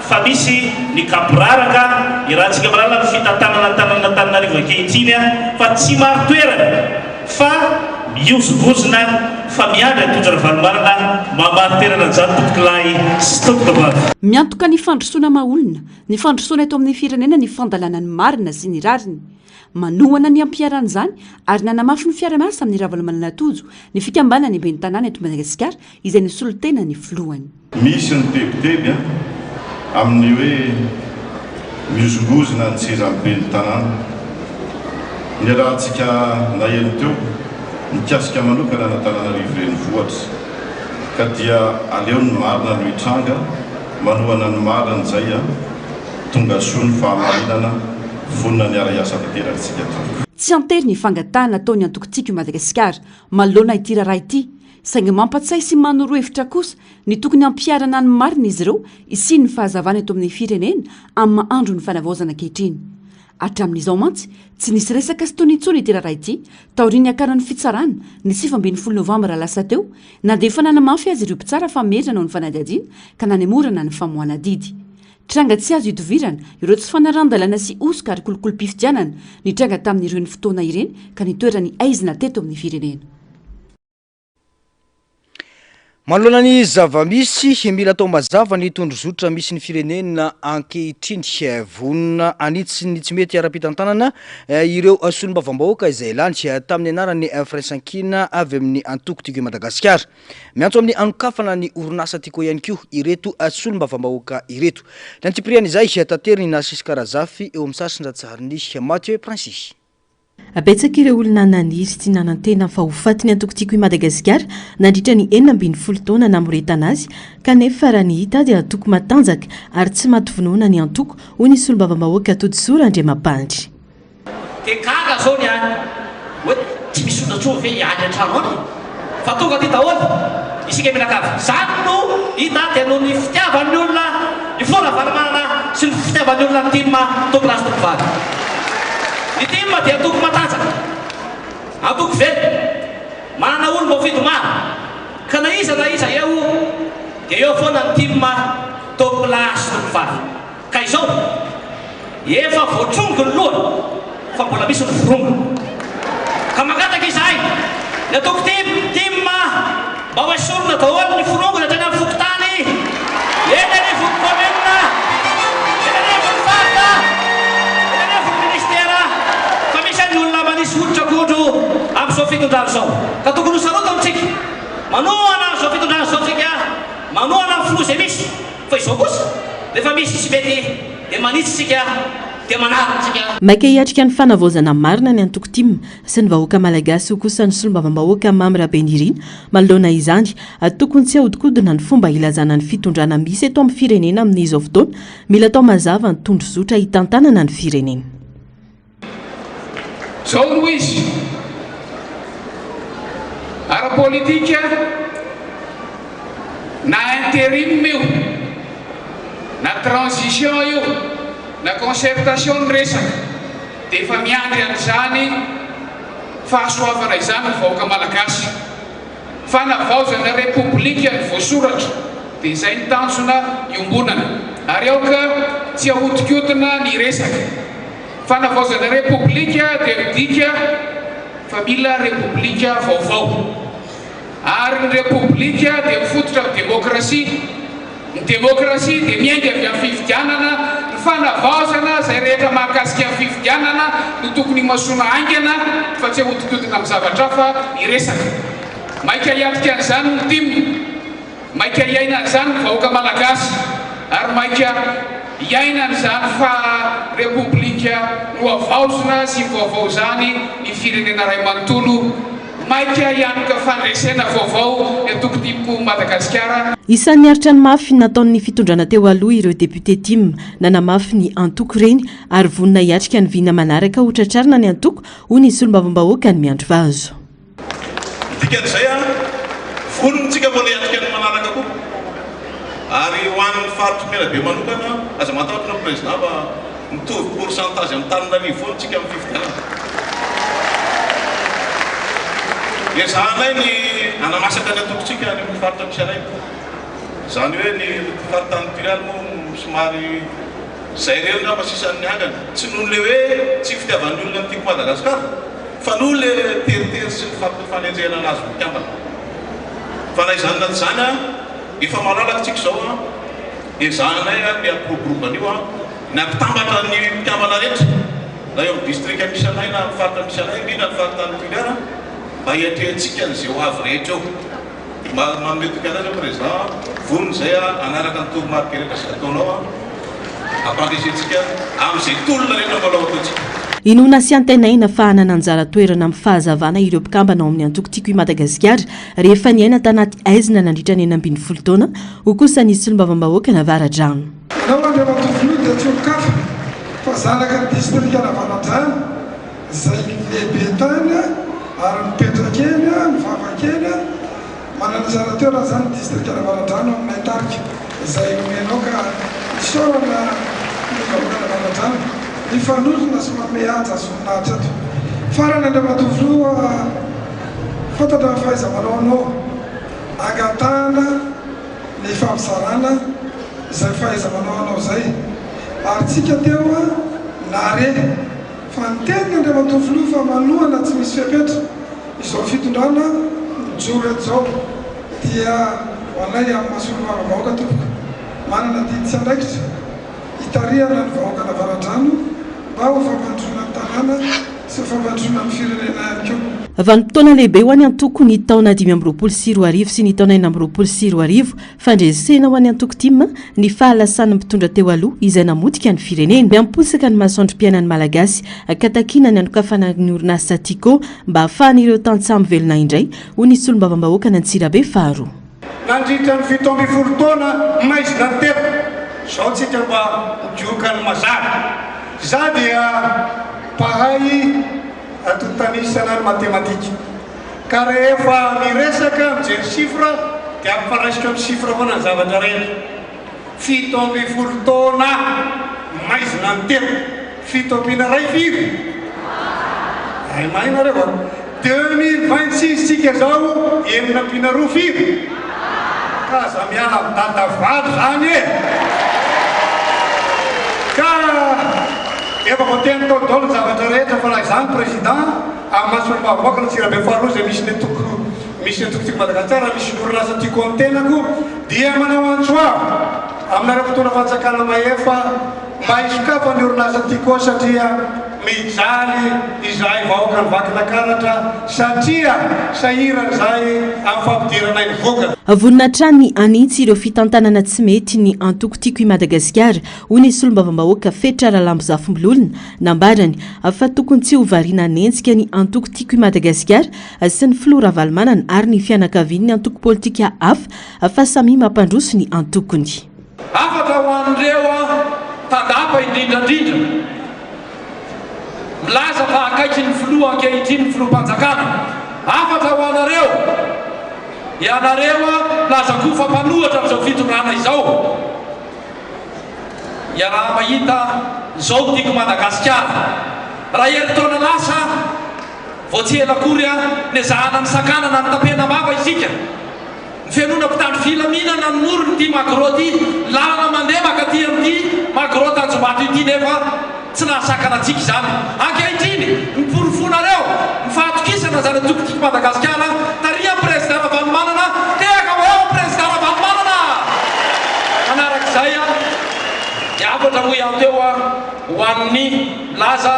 S8: fa misy ny kaboraraka rahantsika malala ny fitantanana Antananarivo ankehitriny fa tsy maro toerana fa miozogozona fa miandry tojo Ravalomanana mamary toerana zany tompokilay sy tompokavavy
S6: miantoka ny fandrosoana maolona ny fandrosoana eto amin'ny firenena ny fandalana ny marina sy ny rariny manohana ny ampiarana izany ary nanamafy ny fiara-miasa amin'ny Ravalomanana tojo ny fikambanana ny ben'ny tanàna eto Madagasikara izay ny solotena ny filohany
S9: misy ny tebiteby amin'ny hoe miozongozona ny seza amin'ny ben'ny tanàna ny rahantsika naheno teo mikasika manokana na Tananarivo renivohitra ka dia aleo ny marina no hitranga manohana ny marina izay tonga soa ny fahamarinana vonona ny ara-iasa tanterantsika tao
S6: tsy antery ny fangatahana ataony antokontsika Madagasikara manoloana ity raharaha ity saingy mampatsay sy manoro hevitra kosa ny tokony ampiarana ny marina izy ireo isiny ny fahazavana eto amin'ny firenena amin'ny mahandro ny fanavaozana ankehitriny hatramin'izao mantsy tsy nisy resaka sy tony intsony ity raharaha ity taoriany akaran'ny fitsarana ny 7 Novambra lasa teo na dia efa nanamafy azy ireo mpitsara fa merina noho ny fanadihadiana ka nanemorana ny famohana didy tranga tsy azo idovirana ireo tsy fanaran-dalana sy osoka ary kolokolo-pifidianana ny tranga tamin'ireo ny fotoana ireny ka nitoerany aizina teto amin'ny firenena
S1: manoloana ny zavamisy mila atao mazava ny tondrozotra misy ny firenena ankehitriny vonona anitsy ny tsy mety ara-pitantanana ireo solombavam-bahoaka izay lany tamin'ny anarany firaisankina avy amin'ny antoko tiko Madagasikara miantso amin'ny anokafana ny orinasa tiko ihany koa ireto solombavam-bahoaka ireto nantipriany izay tanteriny Narcisse Karazafy eo amin'ny sasindratsahariny Mathieu Francis
S3: abetsaka ireo olona naniry tsy nanantena fa ho fatiny antoko-tiko i Madagasikara nandritra ny 12 taona namoretana azy kanefa raha ny hita dia antoko matanjaka ary tsy matovonoana ny antoko hoy ny solombavam-bahoaka Todisora Andriamapandry
S4: dia gaga zao ny any hoe tsy misy olona tsoa ve any an-trano any fa tonga ty daholo isika mianakavy zany no hita dia noho ny fitiavan'ny olona ny Ravalomanana sy ny fitiavan'ny olona ny tima tokolasy tokovavy ny tima dia antoko matanjaka antoko vely manana olo mba fido maro ka na iza eo dia eo foana ny tima tokolasy tokovavy ka izao efa voatrongo ny lohany fa mbola misy ny forongo ka mangataka izahay ny atoko tima mba ho esorona daholo ny forongo na teny amin'ny fokotany eny any vokokomena eny any vokofarita eny any vokoministera fa misy any olona manisy hoditra kodro amin'izao fitondrano zao ka tokony ho sarota amintsika manohana amin'izao fitondrano zao tsika manohana amin'ny filoha izay misy fa izao kosa rehefa misy sy mety dia manitsy sika dia manaritsika
S3: maika hiatrika ny fanavaozana marina ny antoko-tima sy ny vahoaka malagasy ho kosa ny solombavam-bahoaka Mamy Rabenirina manoloana izany tokony tsy ahodikodina ny fomba ilazana ny fitondrana misy eto amin'ny firenena amin'izao fotoana mila atao mazava ny tondrozotra hitantanana ny firenena
S10: zao no izy ara-politika na intérim io na transition io na concertation ny resaka dia efa miandry an'izany fahasoavana izany ny vahoaka malagasy fanavaozana repoblika ny voasoratra dia izay ny tanjona iombonana ary aoka tsy ahodikodina ny resaka fanavaozana repoblika dia midika fa mila repoblika vaovao ary ny repoblika dia mifototra amin'ny demokrasia ny demokrasia dia miainga avy amin'ny fifidianana ny fanavaozana izay rehetra mahakasika amin'ny fifidianana no tokony masona aingana fa tsy ahodikodina amin'ny zavatra fa iresaka maika hiatika an'izany ny timona maika hiaina an'izany ny vahoaka malagasy ary maika hiaina an'izany fa repoblika no avaozona sy vaovao zany ny firenena ray manontolo maika hianoka fandresena vaovao etokotipoko Madagasikara.
S3: Isan'ny aritra ny mafy nataon'ny fitondrana teo aloha ireo député tim nanamafy ny antoko reny ary vonina hiatrika ny vina manaraka hotratrarina ny antoko hoy ny solombavambahoaka ny miandro vazo.
S7: Dikan'izay vonintsika mbola hiatrika ny manaraka koa ary ho an'ny faritry mena be manokana aza matahotra ny président fa mitovy pourcentage amin'ny tanin'arivo vonintsika amin'ny fifidianana. Ezahanay ny anamasaka ny atokontsika ny faritra misy anay zany hoe ny faritany pirany moa somary zay reo ngamba sisan'ny angana tsy noho le hoe tsy fitiavan'ny olona ny tiako Madagasikara fa noho le teritery sy ny fampifanenjehana anazy mikambana fa na izany na zany efa malalaka tsika zao ezahanay ny ampiroboroban'io ny ampitambatra ny mikambana rehetra na eo amin'ny district misy anay na amin'ny faritra misy anay na ny faritany pirana mba hiatrehantsika n'izay ho avy rehetra eo mametika anazy président voniny zay anaraka ny toromarika rehetra sy ataonao ampandresetsika amin'izay tolona rehetra mbalao ataontsika.
S3: Inona sy antenaina fa hanana anjara toerana amin'ny fahazavana ireo mpikambana ao amin'ny antoko tiako i Madagasikara rehefa niaina tanaty aizina nandritra ny 12 taona ho kosa ny solombavambahoaka Navaradrano.
S11: Ianao Andriamantovolony dia tsy olon-kafa fa zanaka ny distrika Navaradrano izay lehibe tany ary mipetraka eny mivavaka eny manana anjara toerana zany distrika Navaradrano amin'ny Antarika izay omenao ka isaorana ny vahoaka Navaradrano ny fanosona sy mameanja sy voninahitra ato farany Andriamantovolony fantatra ny fahaiza-manao anao angatahana ny famizarana izay fahaiza-manao anao zay ary tsika teo nare fa ny teniny Andriamantovolony fa malohana tsy misy fepetra izao fitondrana mijoro eto zao dia hoanay amin'ny mahasolomavavahoaka tompoko manana didy tsy andraikitra hitarihana ny vahoaka Navaradrano mba ho fampandrona ny tanàna sy fampandrona ny firenena ihany koa.
S3: Vanim-potoana lehibe ho any antoko ny taona 2024 sy ny taona 2024 fandresena ho any antoko tim ny fahalasan'ny mpitondra teo aloha izay namotika ny firenena miamposaka ny mahasoandrom-piainan'ny malagasy katakina ny anokafana ny orinasa Tico mba ahafahan'ireo tantsaha velona indray hoy ny solombavambahoaka Antsirabe faharoa.
S2: Nandritra ny 17 taona maizina ny telo zao tsika mba midioka ny mazava za dia pahay atotanisana ny matematika ka rehefa miresaka mijery sifra dia ampifaraisika amin'ny sifra foana ny zavatra rehetra 17 taona maizina ny telo 7.5 ay mainareo 2026 tsika zao 9.2 kaza miala midadavady zany e ka efa voateny tao daholo zavatra rehetra fa na izany président amin'ny mahasolomavavahoaka Antsirabe faharoa zay misy ny atokotiako Madagasikara misy orinasa Tico amin'ny tenako dia manao antsoavo aminareo fotoana fanjakana maefa mba hisokafa ny orinasa Tico satria mijaly izay vahoaka ny vakilakaratra satria sahirana zay amin'ny fampidirana ny vokatra.
S3: Voninatrany ny anitsy ireo fitantanana tsy mety ny antoko tiako i Madagasikara hoy ny solombavambahoaka Fetrara Lambozafombololona nambarany fa tokony tsy ho variana nentsika ny antoko tiako i Madagasikara sy ny Flora Valmanana ary ny fianakavian'ny antoko politika hafa fa samy mampandroso ny antokony.
S10: Afaka ho an'ireo tandapa indrindrandrindra milaza fa akaiky ny filoha ankehitriny ny filoham-panjakana afaka ho anareo ianareo laza koa fa mpanohatra amin'izao fitondrana izao iaraha mahita zao tiako Madagasikara raha eritaona lasa
S5: vao tsy ela akory a ny zahana ny sakanana ny tapena mava isika ny fianona mpitandro filaminana ny moro ny ty magro ty lalana mandeha makaty amity magro tanjombato ity nefa tsy nahasakana antsika izany ankehitriny miporofonareo ny fahatokisana zany tokotiky Madagasikara taria président Ravalomanana teka eo président Ravalomanana manarak'izay a diavatra ho ihany teo a ho amin'ny laza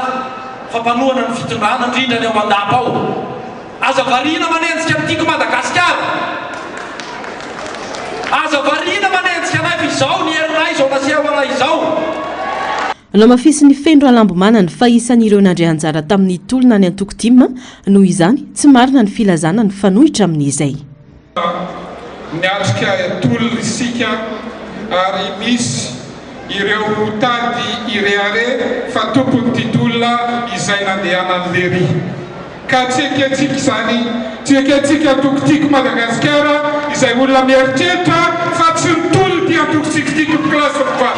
S5: fampanohana ny fitondrana indrindra ny ao andapa ao aza variana manenjika amitiako Madagasikara aza variana manenjika anay izao ny herinay izao naseho anay izao
S3: no mafisy ny fendro alambomanany fa isan'ireo nandray anjara tamin'ny tolona ny antoko tim noho izany tsy marina ny filazana ny fanohitra amin'izay
S11: miatrika tolona isika ary misy ireo tady ireare fa tompony ty tolona izay nandehanany lery ka tsy eketsika izany tsy eketsika antokotiako Madagasikara izay olona mieritreritra fa tsy ny tolona ty antokotsikitika klasy fa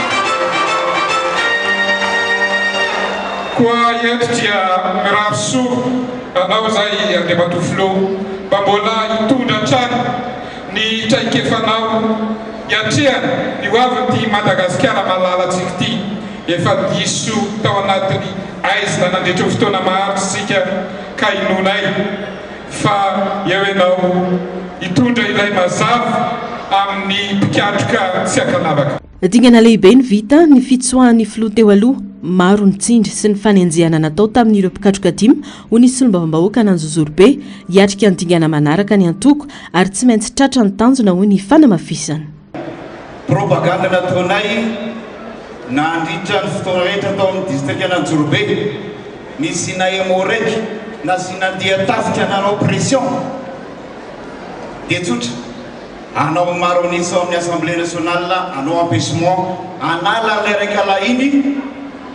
S11: koa eto dia mirary soa anao zay Andriamatofilo mba mbola hitondra trano ny traikefanao iatreany ioavyty Madagasikara malalatsika ty efa diso tao anatiny aizina nandritra fotoana maharitra sika ka inonay fa eo ianao hitondra ilay mazava amin'ny mpikatroka tsy akalavaka
S3: dingana lehibe ny vita ny fitsoahan'ny filoha teo aloha maro ny tsindry sy ny fanenjehana natao tamin'ireo mpikatroka dimy ho nisy solombavambahoaka nanjozorobe hiatrika ny dingana manaraka ny antoko ary tsy maintsy tratra ny tanjona ho ny fanamafisany
S12: propaganda nataonay nandritra ny fotoana rehetra tao amin'ny district ananjorobe nisy naemo raiky na sy nandeha tafika nanao pression dia tsotra anao maro nisy ao amin'ny assemblée nationale anao empêchement anala an'ilay raika lahiny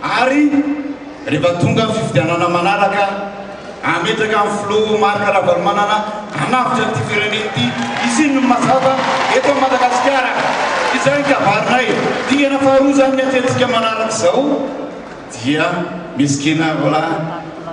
S12: ary rehefa tonga ny fifidianana manaraka ametraka amin'ny filoha Marc Ravalomanana anavitra ty fireneny ty izy iny no mazava eto Madagasikara izay ny kabarinay dingana faharoa zany miatretsika manaraka izao dia misikina vola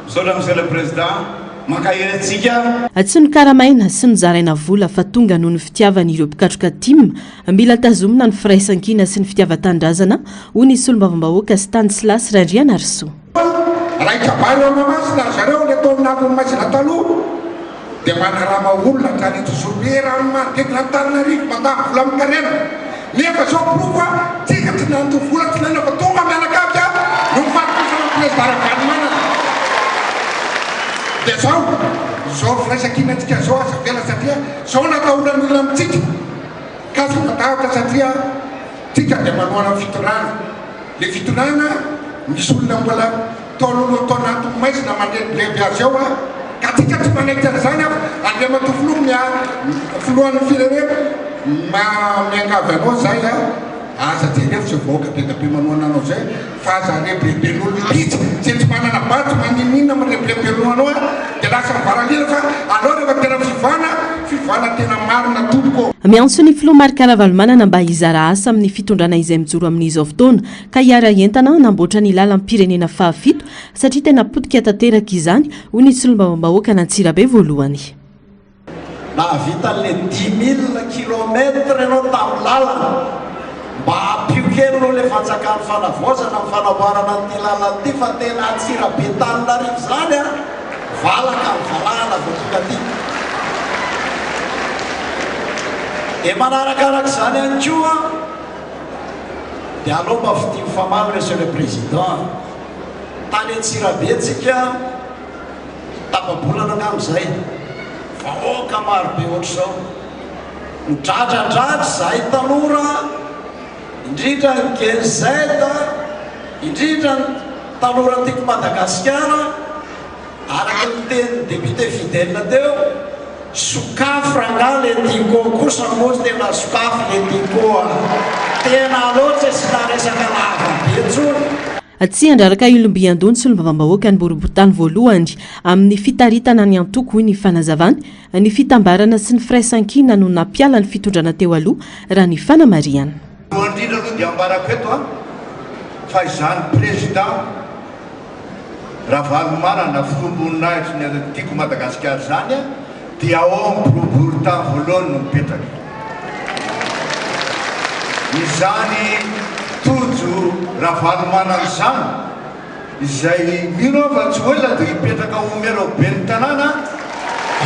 S12: misaotra monsieur le président makaherentsika
S3: tsy ny karamaina sy ny zaraina vola fa tonga noho ny fitiavan'ireo mpikatroka tim mila tazomina ny firaisan-kina sy ny fitiavan-tandrazana ho ny solombavambahoaka Stanislas Randrianarso
S11: raika bayo mamasina zareo le tao amin'avy masina taloha dia manarama olona zany tozobe raha manodidina ny Antananarivo mandamy vola amin'ny karena nefa zao profa tsika tsy nanto vola tsy nana fa tonga mianakavy no mifampifana président Ravalomanana dia zao firaisan-kinantsika zao aza vela satria zao natahoran'olona amitsika ka tsy matahatra satria tsika dia manoana fitondrana le fitondrana misy olona mbola taon'olo taona antoko maizina mandeha azy ao a ka tsika tsy manaiky an'izany a Andriamatofilo filohan'ny firenena miangavy anao zay a aza tenefo zay vahoaka be da be manoana anao zay fa aza rebreben'olo itsy zay tsy manana bato maninina marebreben'olo anao a dia lasa mivaralina fa anao rehefa tena fivana tena marina tompoko
S3: miantso ny filoha Marc Ravalomanana mba hizara asa amin'ny fitondrana izay mijoro amin'izao fotoana ka hiara entana namboatra ny lalam-pirenena fahafito satria tena potika tanteraka izany ho ny solombavambahoaka n'Antsirabe voalohany
S12: nahavita le 10 000 kilomètre ianao tamin'ny lalana mba ampio-kely aloha le fanjakany fanavoazana amin'ny fanamboarana ty lalana ty fa tena Antsirabe Antananarivo zany a valaka ny valahana votonga ty dia manarakarak'izany ihany koa dia alao mba fitimo famaly monsieur le président tany Antsirabe tsika tapabolana an'am'izay vahoaka marobe ohatr'izao midradradratra zahay tanora indrindra ny GZ indrindra ny tanora tiako Madagasikara araka ny teny député fidèle teo sokafo rangaha le tiako kosa moa tena sokafo le tiako tena loatra sy naresaka lavabe tsony
S3: tsy andraraka ilombiandony solombavambahoaka ny boriboritany voalohany amin'ny fitaritana ny antoko hoy ny fanazavany ny fitambarana sy ny firaisan-kina no nampiala ny fitondrana teo aloha raha ny fanamariana
S2: indrindra aloha dia ambarako eto fa izany président
S9: raha valymarana fitomboninaitry ny tiako Madagasikara zany dia ao am'roabolo tamin'ny voalohany no mipetraka izany tojo raha valymanana zany izay mino fa tsy hoe la dia hipetraka omero be ny tanàna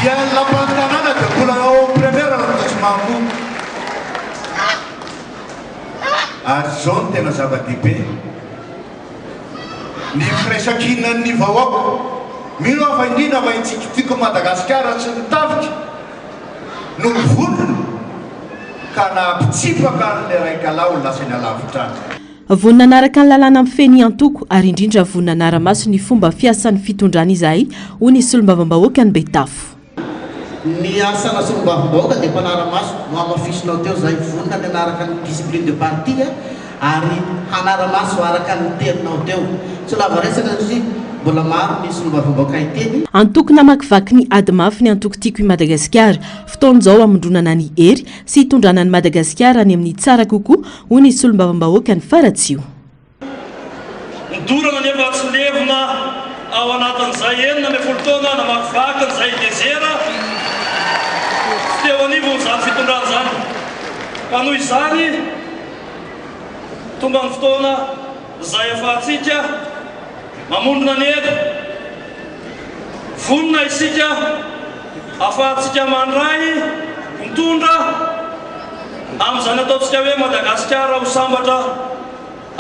S9: dia lapan'ny tanàna dia mbola ao première arrondissement ary zao no tena zava-dehibe ny firaisan-kinan'ny vahoaka mino fa indrindra fa itsikitiko Madagasikara tsy nitavitra no volony ka nampitsipaka n'le raikalao lasa ny alavitrany
S3: vonina anaraka ny lalàna amin'ny feny antoko ary indrindra vonina anaramaso ny fomba fiasan'ny fitondrana izahay ho ny solombavam-bahoaka ny Betafo.
S13: Ny asana solombavam-bahoaka dia mpanaramaso no amafisinao teo zay vonina ny anaraka ny discipline de parti ary hanaramaso araka ny teninao teo tsy lava resaka satria mbola maro ny solombavam-bahoaka iteny.
S3: Antoko namakivaky ny ady mafy ny antoko tiako i Madagasikara fotoan'izao amindronana ny hery sy hitondrana ny Madagasikara any amin'ny tsara kokoa ho ny solombavam-bahoaka ny Faratsio.
S14: Nidorana nefa tsy levona ao anatin'izay enina me folo taona namakivaky n'izay dezera teo anivo n'izany fitondrana zany ka noho izany tonga ny fotoana izay ahafahantsika mamondrona ny ery vonina isika ahafahantsika mandray mitondra amin'izany ataontsika hoe Madagasikara ho sambatra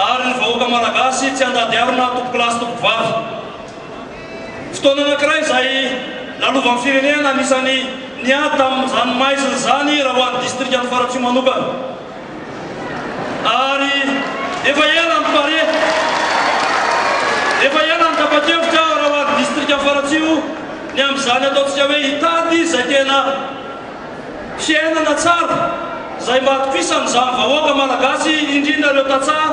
S14: ary ny vahoaka malagasy tsy andadiavina tompoko lasy tompoko vavy fotoana anankiray izay lalovan'ny firenena anisany niady tamin'izany maizina zany raha ho an'ny distrika ny Faratsio manokana ary efa ela ny pare efa ela ny tapa-kevitra raha ho an'ny distrika Faratsio ny amin'izany ataontsika hoe hitady izay tena fiainana tsara izay mba hatokisan'izany vahoaka malagasy indrindra ireo tantsaha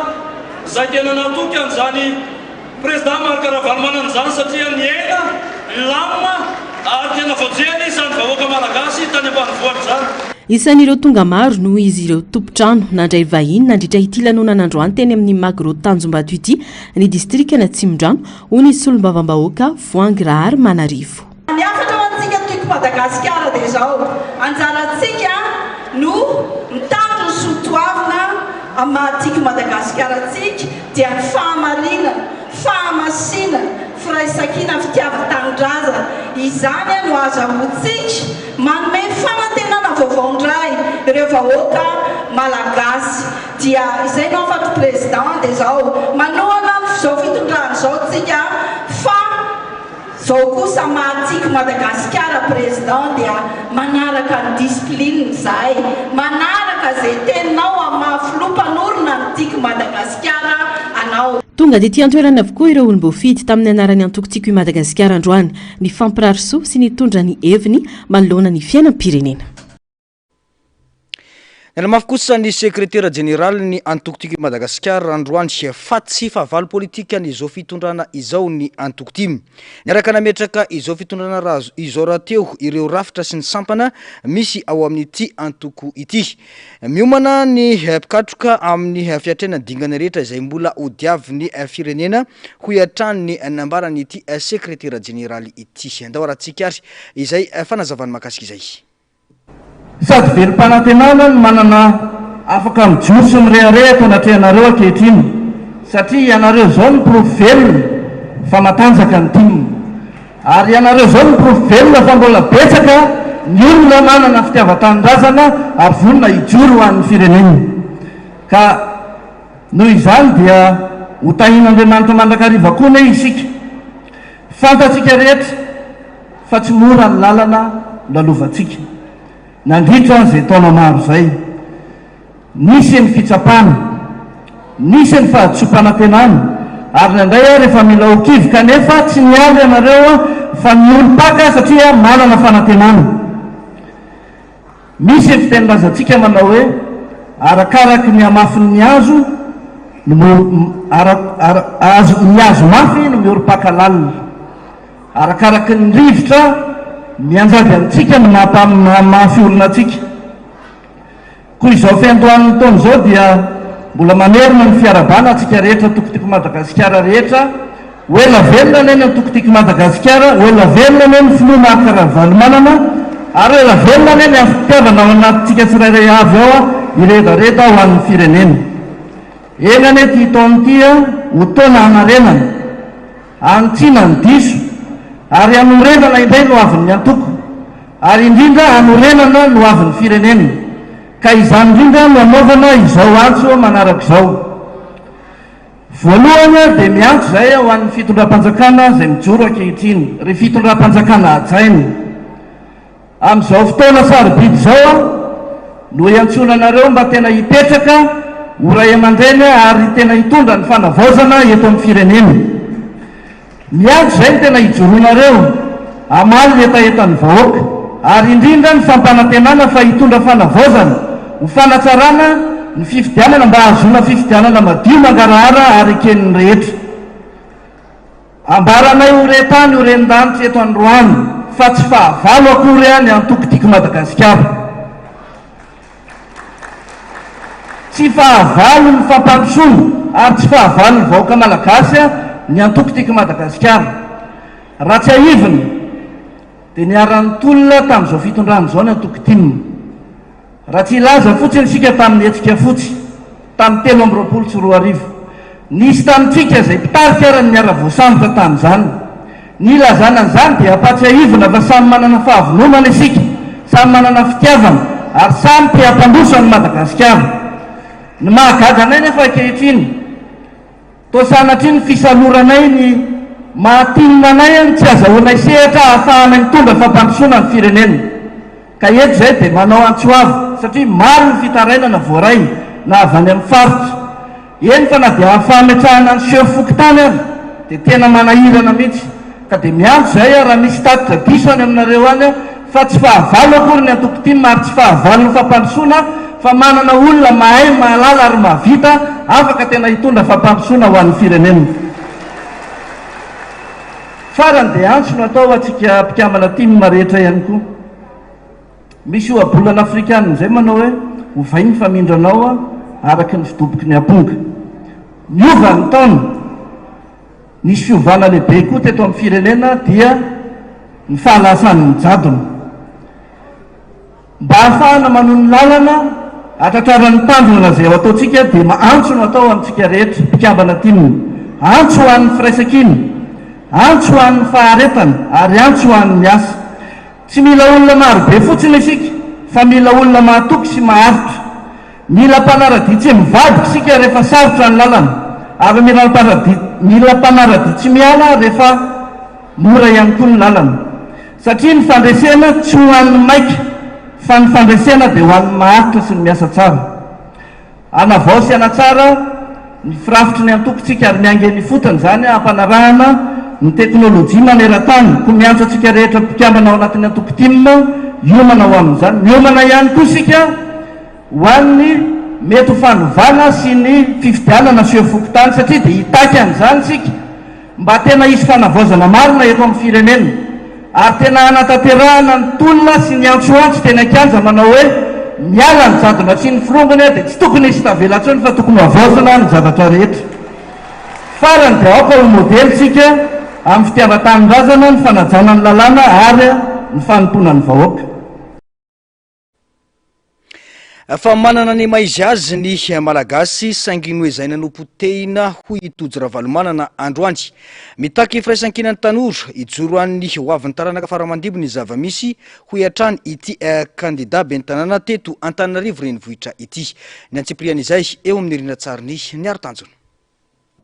S14: izay tena natoky an'izany président Marc Ravalomanana izany satria ny aina lamina ary tena voajely izany vahoaka malagasy tany ambanivohitra zany.
S3: Isan'ireo tonga maro noho izy ireo tompotrano nandray vahiny nandritra ity lanonana androany teny amin'ny Magro Tanjombato ity ny distrika na Tsimondrano ho ny solombavam-bahoaka Voangy Rahary Manarivo.
S15: Ny afatra antsika tiako Madagasikara dia izao anjarantsika no mitandro ny soatoavina amin'ny mahatiako Madagasikara antsika dia ny fahamarinana fahamasina firaisan-kina fitiavan-tanindraza izany no azahoantsika manome fanantenana vaovaondray ireo vahoaka malagasy dia izay no afatry président dia izao manohana izao fitondrana izao tsika fa zao kosa mahatiako Madagasikara président dia manaraka ny discipline zay manaraka zay teninao amin'ny mahafilompanorona ny tiako Madagasikara anao.
S3: Tonga dia tiantoerana avokoa ireo olom-boafity tamin'ny anarany antoko tiako i Madagasikara androany ny fampirarisoa sy nitondra ny heviny manoloana ny fiainam-pirenena.
S1: Nalamafy kosa ny sekretera général ny antoko tiako i Madagasikara androany fatsy fahavalo politika izao fitondrana izao ny antoko timy. Niaraka nametraka izao fitondrana raha izao raha teo ireo rafitra sy ny sampana misy ao amin'ity antoko ity. Miomana ny mpikatroka amin'ny fiatrena dingana rehetra izay mbola odiavy ny firenena ho iatrany ny nambarany ity sekretera général ity. Andao rahantsika ary izay fanazavany makasika izay.
S16: Sady velim-panantenana ny manana afaka mijoso mirehirehitra anatrehanareo ankehitriny satria ianareo zao ny provelona fa matanjaka ny timina ary ianareo zao ny provelona fa mbola betsaka ny olona manana fitiavan-tanindrazana ary vonina hijoro ho an'ny firenena ka noho izany dia ho tahin'Andriamanitra mandrakariva koa ne isika fantatsika rehetra fa tsy mora ny lalana lalovantsika nandritra izay taona maro zay nisy ny fitsapana nisy ny fahatsompanantenana ary nandray aho rehefa mila okivy kanefa tsy niandry ianareo fa ny olo-paka satria manana fanantenana misy ny fitenilazantsika manao hoe arakaraky ny amafin'ny hazo ny hazo mafy no mioro-paka lalina arakaraky ny rivotra mianjady antsika ny mampamafy olona atsika koa izao fiandohan'ny taona izao dia mbola manerina ny fiarabana atsika rehetra tokotiko Madagasikara rehetra oela velona neny antokotiky Madagasikara, oela velona neny finoana akaravalmanana, ary oela velona neny amin'ny fitiavana ao anatintsika tsirairay avy ao iredareda ho an'ny firenena. Eny ane ty taon'itya ho taona hanarenana, antsina ny diso, ary hanorenana indray no avin'ny antoko, ary indrindra hanorenana no avin'ny firenena. Ka izany indrindra no anaovana izao antso manarak'izao. Voalohany dia miantso zay ho an'ny fitondram-panjakana izay mijoro ankehitriny, ry fitondram-panjakana hajainy. Amin'izao fotoana sarobidy izao no iantsonanareo mba tena hipetraka ho ray aman-dreny ary tena hitondra ny fanavaozana eto amin'ny firenena. Miantso zay no tena hijoronareo amaly etaetan'ny vahoaka, ary indrindra ny fampanantenana fa hitondra fanavaozana ho fanatsarana ny fifidianana mba hazona fifidianana madio mangarahara ary kenin'ny rehetra. Ambaranay ho retany ho rendanitra eto Androany fa tsy fahavalo akory any antokotiky Madagasikara. Tsy fahavalo ny fampandrosoana ary tsy fahavalo ny vahoaka malagasy ny antokotiky Madagasikara. Raha tsy ahivony dia niaran'ny tolona tamin'izao fitondrana izao ny antokotimina. Raha tsy ilaza fotsiny sika tamin'ny hetsika fotsy tamin'ny 3 nisy tamintsika izay mpitarika ara ny niara-voasambotra tamin'izany. Ny ilazana an'izany dia apatsy ahivona fa samy manana fahavononana isika, samy manana fitiavana ary samy te-hampandroso ny Madagasikara. Ny mahagaga anay nefa ankehitriny, toa sanatriny fisaloranay ny mahatinina anay ny tsy azahoanay sehatra ahafahanay mitondra fampandrosoana ny firenena. Ka eto izay dia manao antsoavo satria maro ny fitarainana voaray na avy any amin'ny faritra. Eny fa na dia hahafametrahana ny seho fokontany ary dia tena manahirana mihitsy. Ka dia miantso zay raha misy tatitra diso any aminareo any fa tsy fahavalo akory ny antokotimina ary tsy fahavalo ny fampandrosoana, fa manana olona mahay, mahalala ary mahavita afaka tena hitondra fampandrosoana ho an'ny firenena. Farany dia antso no atao atsika mpikamana timina rehetra ihany koa. Misy ohabolana afrikanina izay manao hoe hovay ny famindranao araky ny fidoboky ny amponga. Miova ny taona, nisy fiovana lehibe koa teto amin'ny firenena dia ny fahalasan'ny jadona. Mba ahafahana manohy ny lalana atratraran'ny tanjona izay ao ataontsika dia antso no atao amintsika rehetra mpikambana timina. Antso ho an'ny firaisan-kina, antso ho an'ny faharetana ary antso ho an'ny miasa. Tsy mila olona marobe fotsiny isika fa mila olona mahatoky sy maharitra. Mila mpanarady tsy mivadika isika rehefa sarotra ny lalana, ary mila mpanarady tsy miala rehefa mora ihany koa ny lalana. Satria ny fandresena tsy ho an'ny maika fa ny fandresena dia ho an'ny maharitra sy ny miasa tsara. Anavao sy anatsara ny firafitry ny antokontsika ary miangen'ny fotony zany hampanarahana ny teknôlôjia maneran-tany. Ko miantso atsika rehetra mpikambana ao anatin'ny antokotimina hiomana ho amin'izany. Miomana ihany koa isika ho an'ny mety ho fanovana sy ny fifidianana seho fokontany satria dia hitaky an'izany isika mba tena hisy fanavaozana marina eto amin'ny firenena ary tena hanatanterahana ny tolona sy ny antsoantso tena kianja manao hoe miala ny jadona sy ny firongony dia tsy tokony hisy tavela ntsony fa tokony havaozana ny zavatra rehetra. Farany dia aoka ho modely sika amin'ny fitiavan-tanindrazana ny fanajana ny lalàna ary ny fanompona ny vahoaka.
S1: Fa manana ny maizy azy ny malagasy saingy noezaina nompotehina ho itojo ravalomanana androany. Mitaky firaisan-kinan'ny tanora ijoro an'ny hoavin'ny taranaka faramandibony zava-misy ho iatrany ity kandida ben'ny tanàna teto Antananarivo renivohitra ity. Ny antsiprian'izay eo amin'ny rinatsariny ny aro-tanjona.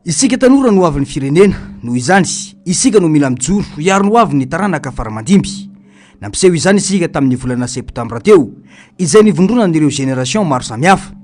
S1: Isika tanora no avin'ny firenena, noho izany isika no mila mijoro hiaro no avin'ny taranaka faramandimby. Nampiseho izany isika tamin'ny volana septambra teo, izay nivondrona n'ireo génération maro samihafa.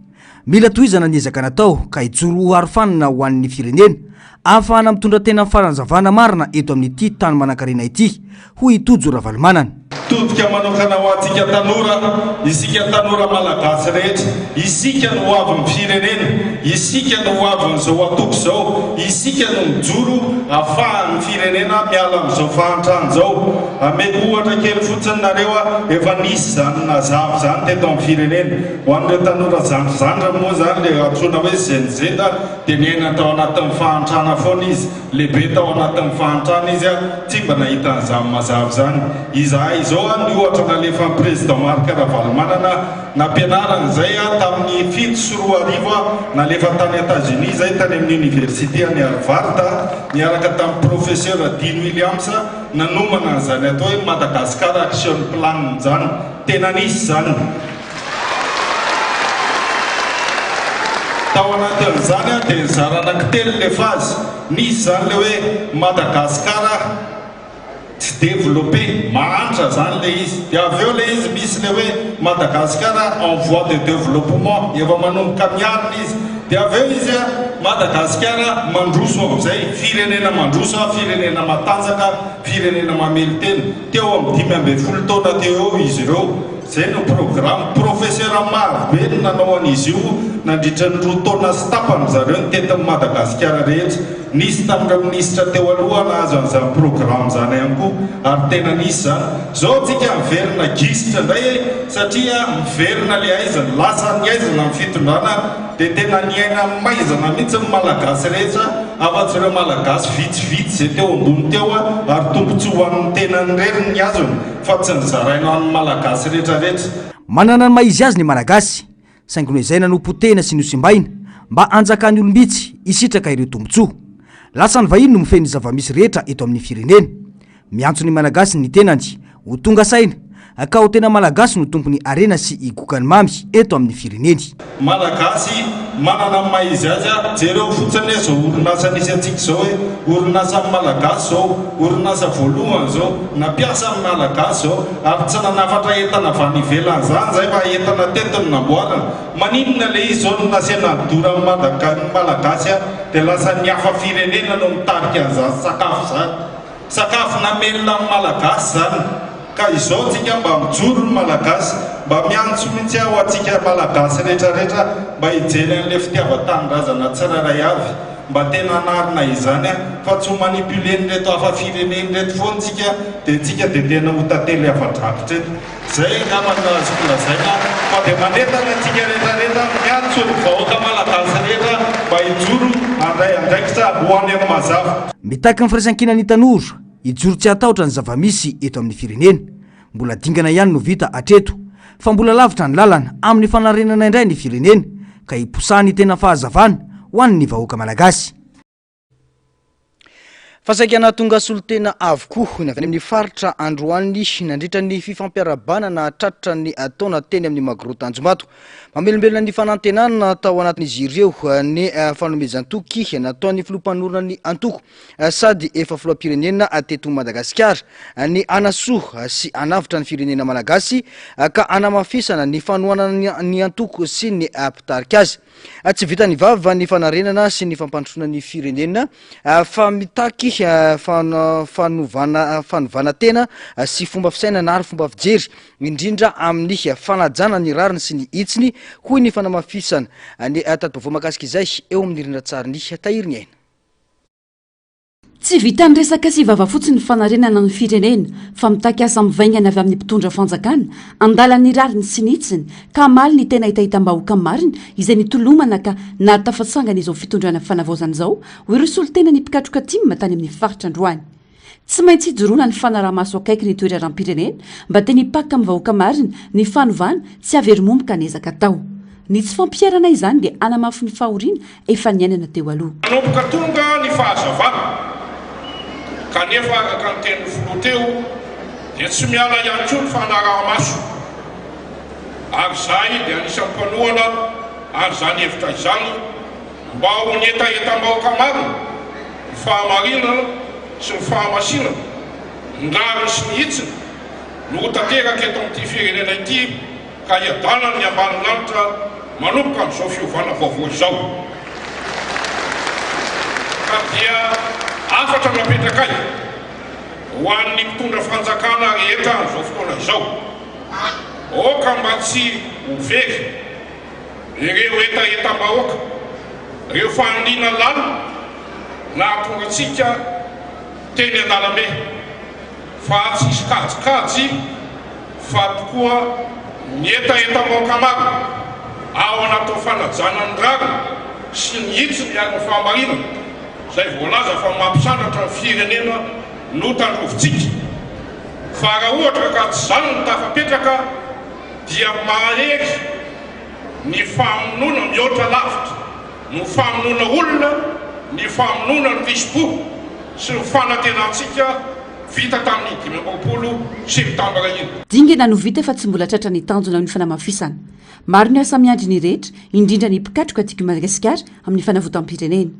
S1: Mila tohizana ny ezaka natao ka hijoro arofanina ho an'ny firenena, ahafahana mitondra tena faharazavana marina eto amin'ity tany manan-karena ity ho hitojo ravalomanana.
S9: Todika manokana ho antsika tanora, isika tanora malagasy rehetra, isika no avin'ny firenena, isika no avin'izao atoko izao, isika no mijoro ahafahan'ny firenena miala amin'izao fahantrany izao. Mety ohatra kely fotsiny nareo efa nisy zany nazavy zany teto amin'ny firenena. Ho an'ireo tanora zandrizandra moa zany le antsoina hoe zenizeta dia niaina tao anatin'ny fahantrana foana izy lehibe tao anatin'ny fahantrana izy a tsy mba nahita an'izany mazava zany izahay izao a ny ohatra nalefa président Marc Ravalomanana nampianarana izay a tamin'ny 7 sy 2 arivo a nalefa tany États-Unis izay tany amin'ny université any Harvard niaraka tamin'ny professeur Dean Williams nanomana an'izany atao hoe Madagascar Action Plan zany tena nisy zany tao anatin'izany a dia nizara anankitelo le fazy nisy zany le hoe Madagascar tsy développé mahantra zany le izy dia avy eo le izy misy le hoe Madagascar en voie de développement efa manomboka miarina izy dia avy eo izy a Madagascar mandroso amin'izay firenena mandroso firenena matanjaka firenena mamely tena teo amin'ny 15 taona teo eo izy ireo zay no programme professeur marobe no nanao an'izy io nandritra ny 2 taona sy tapany zareo ny tetin'ny Madagasikara rehetra nisy tamin'ireo ministra teo aloha nahazo an'izany programme zany ihany koa ary tena nisy zany zao tsika miverina gisitra indray satria miverina le aizana lasa ny aizana amin'ny fitondrana dia tena niaina maizana mihitsy ny malagasy rehetra afa-tsy ireo malagasy vitsivitsy zay teo ambony teo ary tombontsoa ho an'ny tenany reriny ny azony fa tsy nizaraina amin'ny malagasy rehetrarehetra
S1: manana ny maizy azy ny malagasy saingy noho izay nanompotena sy nosimbaina mba anjakany olombitsy isitraka ireo tombontsoa lasa ny vahiny no mifeny zava-misy rehetra eto amin'ny firenena miantso ny malagasy ny tenany ho tonga saina ka ho tena malagasy no tompony arena sy igokany mamy eto amin'ny fireneny
S9: malagasy manana maizy azy a jereo fotsiny zao orinasa nisy antsika zao hoe orinasa malagasy zao orinasa voalohany zao nampiasa amin'ny malagasy zao ary tsy nanafatra entana avy any ivelany zany zay fa entana tetiny namboarana maninona le izy zao no nasiana dora malagasy a dia lasa nihafa firenena no mitarika an'izany sakafo zany sakafo namelona amin'ny malagasy zany ka izao tsika mba mijoro ny malagasy mba miantso mihitsy ho atsika malagasy rehetrarehetra mba hijery an'le fitiava-tanorazana tsirairay avy mba tena anarina izany fa tsy ho manipuleny reto hafa fireneny reto foana tsika dia tsika dia tena ho tantely afa-drakotra eto zay namana azoko lazaina fa dia manentana atsika rehetrarehetra miantso ny vahoaka malagasy rehetra mba hijoro andray andraikitra hoany amin'ny mazava
S1: mitaky ny firaisan-kinany tanora hijoro tsy atahotra ny zava-misy eto amin'ny firenena mbola dingana ihany no vita atreto fa mbola lavitra ny lalana amin'ny fanarenana indray ny firenena ka hiposany tena fahazavana ho an'ny vahoaka malagasy fasaikana tonga solotena avokoa ny avy amin'ny faritra androany nandritra ny fifampiarabanana tratra ny taona teny amin'ny Magorotanjombato mamelombelona ny fanantenana tao anatin'izy ireo ny fanomezantoky nataon'ny filompanorona ny antoko sady efa filoam-pirenena teto Madagasikara ny anasoa sy anavitra ny firenena malagasy ka anamafisana ny fanohanana ny antoko sy ny pitarika azy tsy vita ny vava ny fanarenana sy ny fampandrosoana ny firenena fa mitaky fanovana tena sy fomba fisainana ary fomba fijery indrindra amin'ny fanajana ny rariny sy ny itsiny hoy ny fanamafisana ny tadibavao makasika izay eo amin'ny rindran-tsary ny tahiriny aina
S6: tsy vita ny resaka sy vava fotsiny fanarenana ny firenena fa mitaky asa mivaingana avy amin'ny mpitondra fanjakana andalany rariny sy nitsiny ka maly ny tena hitahitam-bahoaka marina izay nitolomana ka natafatsangana izao fitondrana fanavaozana izao ho ireo solotena ny mpikatroka timma tany amin'ny faritra androany tsy maintsy hijoroana ny fanaramaso akaiky ny toeraram-pirenena mba teny hipaka amin'ny vahoaka marina ny fanovana tsy avery-momboka nezaka tao ny tsy fampiarana izany dia anamafy ny fahoriana efa niainana teo aloha
S10: manomboka tonga ny fahazavana kanefa araka ny teny folo teo dia tsy miala ihany koa ny fanaraha-maso ary zay dia anisan'ny mpanohana ary zany hevitra izany mba ho nyetaetam-bahoaka marina ny fahamarinana sy ny fahamasinana ny rariny sy ny hitsiny no ho tanteraka eto amin'ity firenena ity ka hiadana ny ambanin'anitra manomboka amin'izao fiovana vaovao izao ka dia afatra napetraka azy ho an'ny mpitondra fanjakana rehetra amin'izao fotoana izao oka mba tsy hovery ireo etaetam-bahoaka ireo faniliana lana na tonga antsika teny an-dalambe fa tsy isy kajikajy fa tokoa ny etaetam-bahoaka marina ao anatin'ny fanajana ny rariny
S17: sy ny hitsy ny ary ny fahamarinana zay voalaza fa mampisandratra ny firenena no tandrovintsika fa raha ohatra ka tsy zany ny tafapetraka dia mahery ny famonoana mihoatra lavitra no famonoana olona ny famonoana ny risbo sy ny fanatenantsika vita tamin'ny 20 sy mitambara iny
S6: dingana no vita fa tsy mbola tratra ny tanjona amin'ny fanamafisana maro ny asa miandry ny rehetra indrindra ny mpikatroka tiako Madagasikara amin'ny fanavotam-pirenena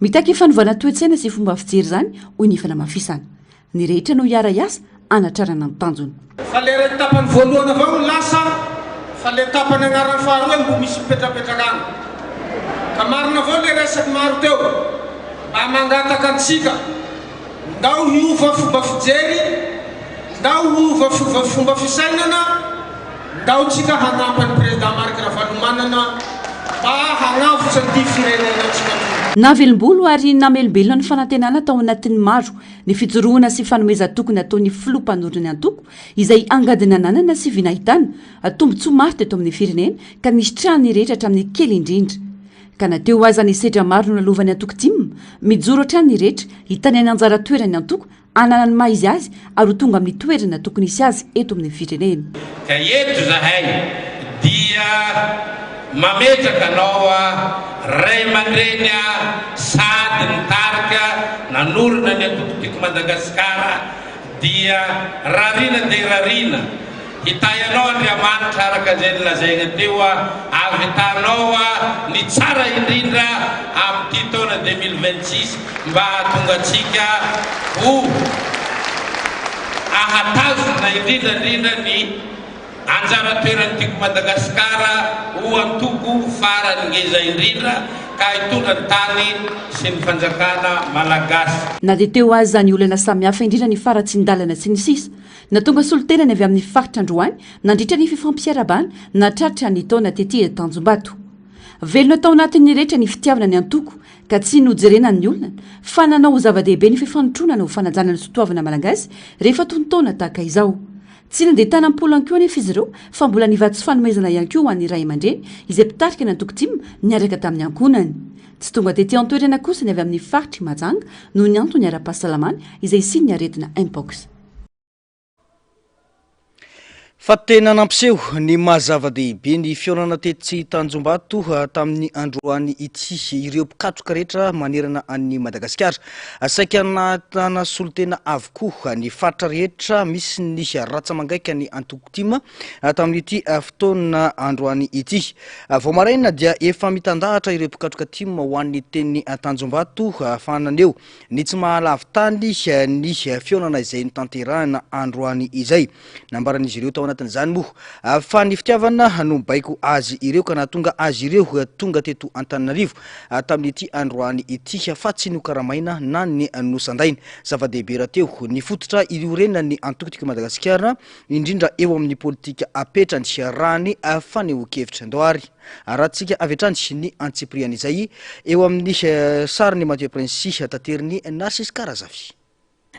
S6: mitaky fanovana toetsaina sy fomba fijery zany hoy ny fanamafisana ny rehetra no hiara iasa anatrarana ny tanjona
S18: fa le ray tapany voalohany avao lasa fa le tapany agnaran'ny faharoa mbo misy mipetrapetrakana ka marina avao le resaky maro teo mba mangataka antsika ndao hiova fomba fijery ndao hiova fomba fisainana ndao tsika hanampany président Marc Ravalomanana mba hagnavotra ny firenena tsika
S6: navelombolo ary namelombelona ny fanantenana tao anatin'ny maro ny fijoroana sy fanomeza tokony ataon'ny filoampanondrony antoko izay angadina nanana sy vinahitana tombontsoa maro teto amin'ny firenena ka nisy trany rehetra hatramin'ny kely indrindra ka nateo aza ny sedra maro no nalovany antoko tim mijoro hatrany rehetra hitany any anjara toerany antoko anana ny maizy azy ary tonga amin'ny toerana tokony isy azy eto amin'ny firenena
S4: ka eto zahay dia mametraka anao ray aman-dreny sady nitarika nanorona ny antokotiko Madagasikara dia rarina dia rarina hitayanao Andriamanitra araka zay nilazaigna teo avy hitanao ny tsara indrindra amin'ny taona 2026 mba hahatonga antsika ho ahatazona indrindrandrindra ny anjara toerany tiko Madagasikara ho antoko farany ngeza indrindra ka hitondra ny tany sy ny fanjakana malagasy
S6: na dia teo azy zany olana samihafa indrindra ny faratsindalana sy ny sisa natonga solotenany avy amin'ny faritra androany nandritra ny fifampiarabana natratra ny taona tetỳ Tanjombato velona tao anatin'ny rehetra ny fitiavana ny antoko ka tsy nojerenany ny olona fa nanao zava-dehibe ny fifanotronana ho fanajana ny sotoavana malagasy rehefa tontaona tahaka izao tsy nandeha tany ampolo anko anefa izy ireo fa mbola nivatsy fanomezana ihany koa ho an'ny ray aman-dreny izay mpitarika ny antoko tim niaraka tamin'ny ankonany tsy tonga tetỳ antoerana kosa ny avy amin'ny faritry majanga noho ny antony ara-pahasalamana izay sy ny aretina impox
S1: fa tena nampiseho ny mahazava-dehibe ny fiaonana tetsy Tanjombato tamin'ny androany ity ireo mpikatroka rehetra manerana an'ny Madagasikara saika natana solotena avokoa ny faritra rehetra misy ny ratsamangaika ny antoko tim tamin'ity fotoana androany ity vao maraina dia efa mitandahatra ireo mpikatroka tim ho an'ny teny Tanjombato fananeo ny tsy mahalavy tany ny fiaonana izay notanterahana androany izay nambaran'izy ireo tao zany moa fa ny fitiavana no baiko azy ireo ka natonga azy ireo tonga teto Antananarivo tamin'ity androany ity fa tsy nokaramaina na ny nosandaina zava-dehibe rahateo ny fototra ireo rena ny antokotiko Madagasikara indrindra eo amin'ny politika apetrany rany fanehoan-kevitra ndoary rahantsika avetrany ny antsipriany izay eo amin'ny sariny Mathieu Prince tateriny Narcisse Karazavy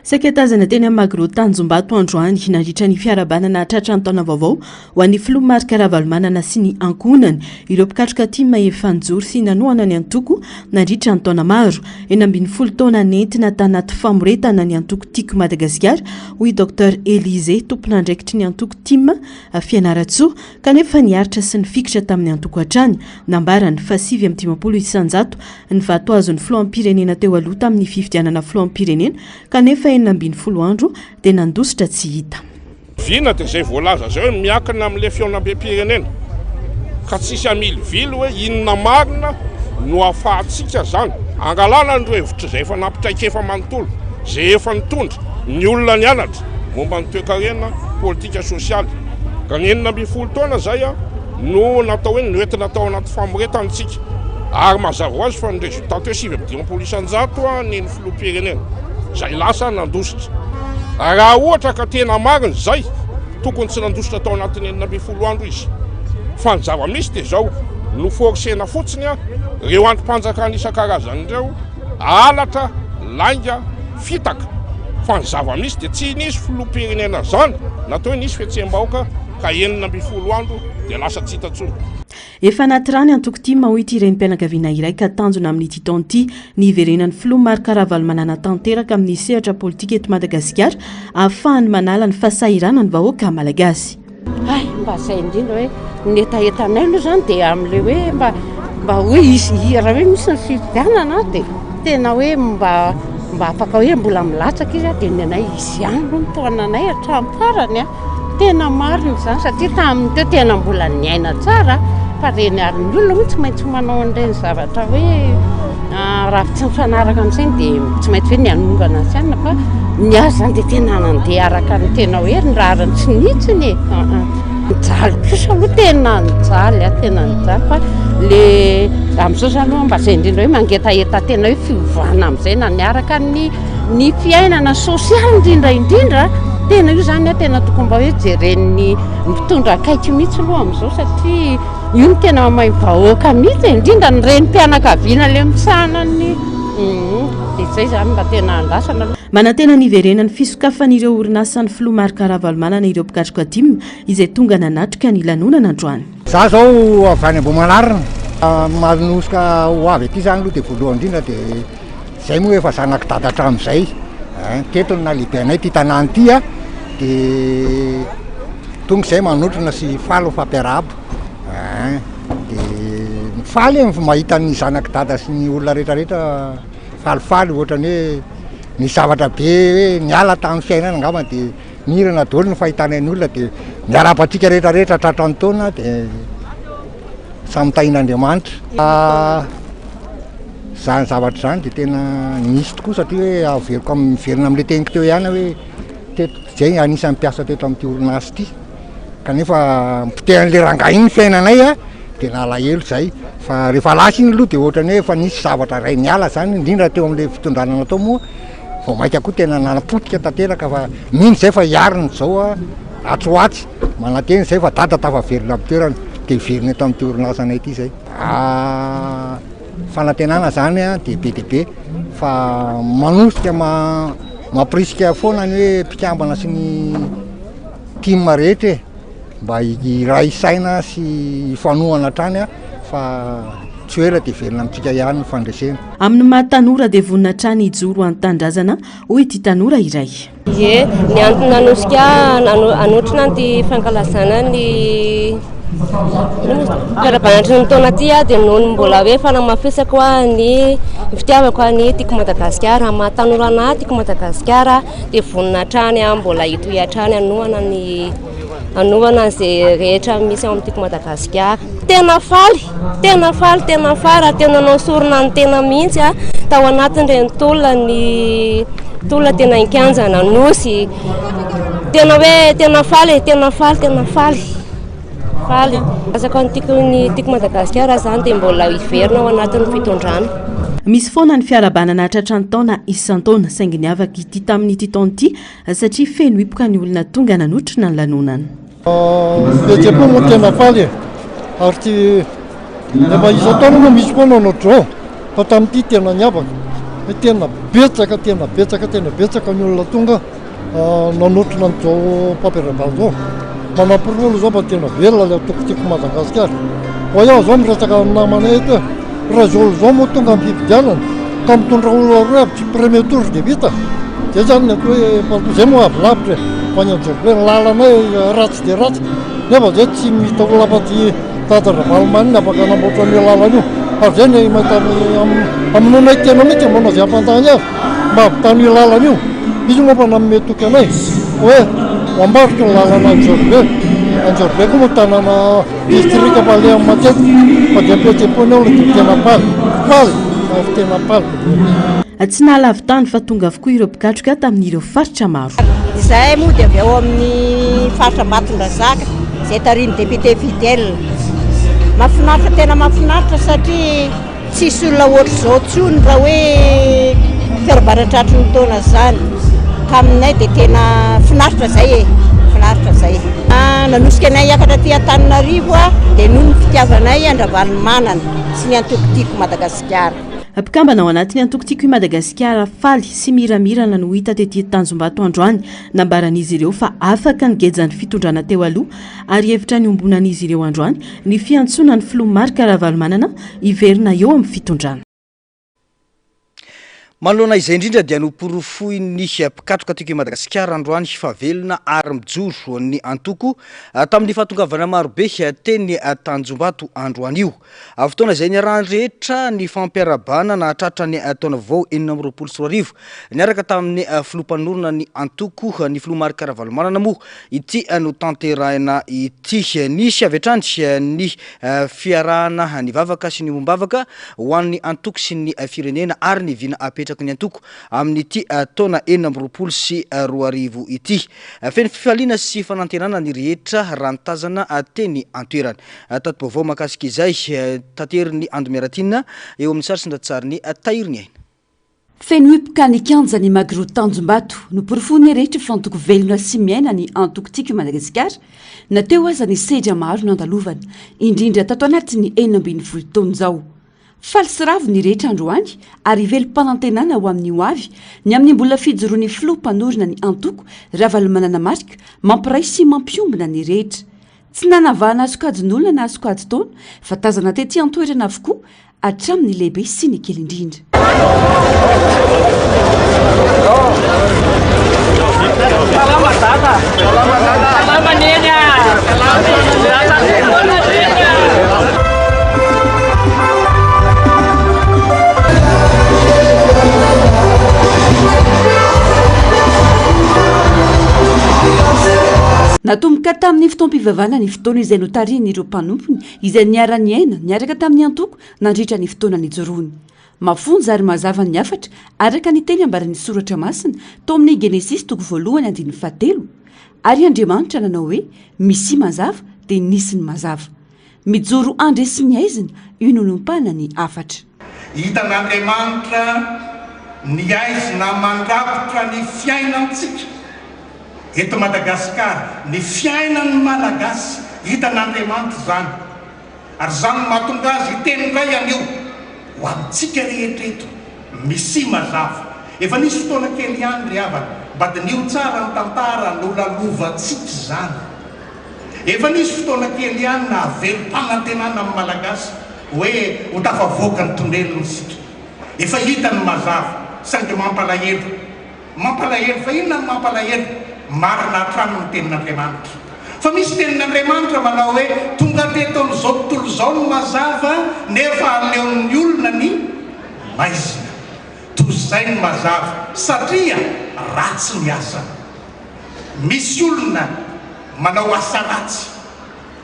S3: Saketazana teny Magro Tanjombato androany nandritra ny fiarabanana tratra ny taona vaovao ho an'ny filoha Marc Ravalomanana sy ny ankonany ireo mpikatroka tima efa nijoro sy nanoana ny antoko nandritra ny taona maro 40 taona nentina tanaty famoretana ny antoko tiako Madagasikara hoy Dr Elize tompona andraikitry ny antoko tima fianaratsoa kanefa niaritra sy ny fikitra tamin'ny antoko hatrany nambarany fa 7 isanjato ny vatoazon'ny filoam-pirenena teo aloha tamin'ny fifidianana filoam-pirenena kanefa 40 andro dia nandositra tsy hita
S17: vina dia zay voalaza zao miakana amin'ilay fiaonam-pirenena ka tsisy amily vily hoe inona marina no ahafahantsika zany angalana ny hevitra zay efa nampitraikefa manontolo zay efa nitondra ny olona nianatra momba ny toe-karena politika sosialy ka ny 40 taona zay no natao hoe noentina tao anaty famoretantsika ary mazava ho azy fa ny resultat teo 7 isanjato ny filoham-pirenena zay lasa nandositra raha ohatra ka tena marina zay tokony tsy nandositra tao anatin'ny 40 andro izy fa ny zava-misy dia zao no forsena fotsiny reo androm-panjakana isan-karazany ireo alatra lainga fitaka fa ny zava-misy dia tsy nisy filoham-pirenena zany natao hoe nisy fihetseham-bahoaka ka 40 andro dia lasa tsy hitantsony
S3: efa anaty rany antoko-ty mahoity renim-pianakaviana iray ka tanjona amin'ity taona ity ny iverenan'ny Flomar Karaval manana tanteraka amin'ny sehatra politika eto Madagasikara ahafahany manala ny fahasahiranany vahoaka malagasy.
S19: Mba zay indrindra hoe ny etaetanay aloha zany dia amin'le hoe mba hoe izy raha hoe misy ny fifidianana dia tena hoe mba afaka hoe mbola milatsaka izy dia ny anay izy ihany aloha ny taonanay hatramin'ny farany tena marina zany satria tamin'ny teo tena mbola niaina tsara fa reny ary ny olona hoe tsy maintsy manao an'ireny zavatra hoe raha tsy mifanaraka amin'izay dia tsy maintsy hoe ny anongana sy ihany fa ny azy zany dia tena nandeha araka ny tena hoe ny rarany tsy nitsiny nijaly kosa aloha tena nijaly fa le amin'izao zany aloha mba zay indrindra hoe mangetaeta tena hoe fiovana amin'izay na niaraka ny fiainana sosialy indrindra tena io zany tena tokony mba hoe jeren'ny mpitondra akaiky mihitsy aloha amin'izao satria io no tena mahay vahoaka mihitsy indrindra ny renim-pianakaviana le mitsanany dia zay zany mba tena andasana.
S3: Manantena ny iverenan'ny fisokafan'ireo orinasan'ny Flomar Karaval manana ireo mpikatroka dimy izay tonga nanatrika ny lanonana androany.
S20: Za zao avy any Ambohimanarina manosika ho avy aty zany aloha dia voalohany indrindra dia zay moa efa zanaka dada hatramin'izay teto na lehibe anay ty tanàna ty dia tonga izay manotrana sy faly fampiarahabo dia faly mahita ny zanaka dada sy ny olona rehetrarehetra falifaly ohatrany hoe ny zavatra be hoe niala tamin'ny fiainana angamba dia mirana daholo ny fahitana ny olona dia miarapatsika rehetrarehetra tratrany taona dia samy tahin'Andriamanitra zany zavatra zany dia tena nisy tokoa satria hoe averiko miverina amin'ilay teniko teo ihany hoe zay anisan'ny mpiasa teto amin'ity orinasa ity kanefa mpitehan'ilay rangahy iny ny fiainanay dia nalahelo zay fa rehefa lasa iny aloha dia ohatrany hoe efa nisy zavatra ray niala zany indrindra teo amin'ilay fitondranana natao moa vao maika koa tena nanapotika tanteraka fa mino zay fa hiariny zao atsoatsy mananteny zay fa dada tafaverina amin'ny toerana dia verina eto amin'ity orinasanay ity zay fanantenana zany dia be dia be fa manosika mampirisika foana ny hoe mpikambana sy ny team rehetra mba iray saina sy fanohana hatrany fa tsy hoe dia verina amintsika ihany ny fandresena.
S3: Amin'ny mahatanora dia vonina hatrany hijoro an-tandrazana hoy ity tanora iray.
S21: Ie, ny antony nanosika anotrina ny fankalazana ny karabanatra ny taona ty dia noho ny mbola hoe fanamafisako ny fitiavako ny tiako Madagasikara mahatanora anahy tiako Madagasikara dia vonina hatrany mbola hitohy hatrany anovana zay rehetra misy amin'ny tiako Madagasikara. Tena faly tena naosorona ny tena mihitsy tao anatin'ireny tolona tena inkanjana nosy tena hoe tena faly asako ny tiako Madagasikara zany dia mbola hiverina ao anatin'ny fitondrana.
S3: Misy foana ny fiarabanana tratrany taona isan-taona saingy ny afaka ity tamin'ity taona ity satria feno hipoka ny olona tonga nanotrina ny lanonana.
S22: Betsepo moa tena faly ary ty efa isan-taona moa misy foana notrao fa tamin'ity tena niavaka tena betsaka ny olona tonga nanotrina n'izao mpampiarabana zao. Manam-pirolo zao mba tena velona le tokotiko Madagasikara. Ho iaho zao miresaka amin'ny namanay eto raha zao zao moa tonga amin'ny fifidianana ka mitondra olona roa avy tsy premier tour dia vita. Dia zany ny hoe zay moa avy lavitra fa ny anjorbe ny lalanay ratsy dia ratsy nefa zay tsy mita olona afa-ty dada-Ravalomanina afaka namboatra ny lalana io ary zay ny mahita amin'nonay tena mihitsy manao zay ampantany azy mba avitany io lalana io. Izy moa mba nanome toky anay hoe ambarika ny lalana Anjorbe koa moa tanàna distrika Bale amin'ny matety fa dia betsepo ny olona dia tena paly.
S3: Tsy nahalavitany fa tonga avokoa ireo mpikatroka tamin'ireo faritra maro.
S23: Izahay moa dia avy ao amin'ny faritra Ambatondrazaka izay tariny député fidèle. Tena mahafinaritra satria tsisy olona ohatry zao tsony raha hoe fiarabanatratry ny taona zany ka aminay dia tena finaritra zay nanosika anay hiakatra ty Antananarivo dia noho ny fitiavanay Andravanomanana sy ny antoko tiako Madagasikara.
S3: mpikambana ao anatin'ny antoko-tiako i Madagasikara faly sy miramirana no hita tetỳ Tanjombato androany nambaran'izy ireo fa afaka nigejany fitondrana teo aloha ary hevitra ny ombonan'izy ireo androany ny fiantsonany filoha Marc Ravalomanana iverina eo amin'ny fitondrana.
S1: Manoloana izay indrindra dia noporofoiny mpikatroka teto i Madagasikara androany favelona ary mijoro ny antoko tamin'ny fahatongavana marobe teny Tanjombato androany io. Fotoana izay niarahany rehetra ny fampiarabana na tratra ny taona vao 2024 niaraka tamin'ny filompanorona ny antoko ny filoha Marc Ravalomanana moa ity no tanterahina ity nisy avy hatrany ny fiarahana ny vavaka sy ny ombavaka ho an'ny antoko sy ny firenena ary ny vina apetraka ny antoko amin'ity taona 2024 sy 2025 ity. Feno fifaliana sy fanantenana ny rehetra raha nitazana teny antoerany. Tato-baovao mahakasika izay tateriny Andomeratina eo amin'ny sary sy ndatsariny tahiriny aina.
S6: Feno ipikany kianja ny magro Tanjombato no porofony rehetra fantoko velona sy miaina ny antoko-tiako i Madagasikara nateo aza ny sedra maro nandalovana indrindra tato anatin'ny 20 taona zao. Faly sy ravo ny rehetra androany ary velom-panantenana ho amin'ny hoavy ny amin'ny mbola fijoroan'ny filoha mpanorina ny antoko Ravalomanana Marc mampiray sy mampiombona ny rehetra. Tsy nanavahana asokajin'olona na asokajy taona fa tazana tetỳ antoerana avokoa hatramin'ny lehibe sy ny kely indrindra. Natomboka tamin'ny fotoam-pivavahana ny fotoana izay notarian'ireo mpanompony izay niara-ny aina niaraka tamin'ny antoko nandritra ny fotoana nijoroany. Mafonja ary mazava ny afatra araka ny teny ambaran'ny soratra masina tao amin'ny Genesis toko voalohany 1:7 ary Andriamanitra nanao hoe misy mazava dia nisy ny mazava. Mijoro andresy ny aizina io nonompana ny afatra.
S4: Hitan'Andriamanitra ny aizina mandrafitra ny fiainantsika. Eto Madagasikara, ny fiainan'ny malagasy hitan'Andriamanitra zany. Ary zany mahatonga azy hiteny iray anio ho amintsika rehetra eto misy mazava. Efa nisy fotoana kely ihany ry havana badinio tsara ny tantara no lalovantsika zany. Efa nisy fotoana kely ihany na velom-panantenana amin'ny malagasy hoe ho tafavoaka ny tonelony sika. Efa hita ny mazava saingy mampalahelo fa inona ny mampalahelo? Marina hatrano ny tenin'Andriamanitra. Fa misy tenin'Andriamanitra manao hoe tonga teto amin'izao tontolo izao ny mazava nefa aleon'ny olona ny maizina. Toy izay ny mazava satria ratsy ny asa. Misy olona manao asa ratsy.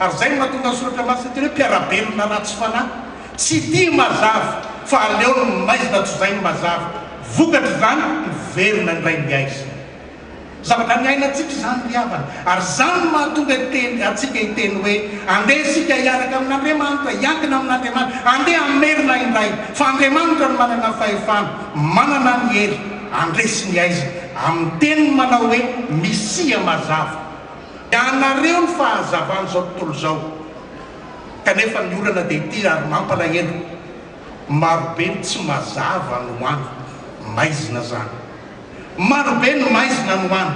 S4: Ary zay mahatonga soratra masina teny hoe mpiarabelona ratsy fanahy. Tsy tia mazava fa aleon'ny maizina toy izay ny mazava. Vokatra zany verina ny ray ny aizina. Zavatra ny ainatsika zany ry havana. Ary zany mahatonga atsika hiteny hoe andeha sika hiaraka amin'Andriamanitra, hiankina amin'Andriamanitra, andeha amerina indray. Fa Andriamanitra no manana fahefana, manana ny hery, andresy ny aizina. Amin'ny teny manao hoe misia mazava. Ianareo ny fahazavana zao tontolo zao. Kanefa ny olana dia ity ary mampalahelo. Marobe tsy mazava no any, maizina zany. Marobe ny maizina no any.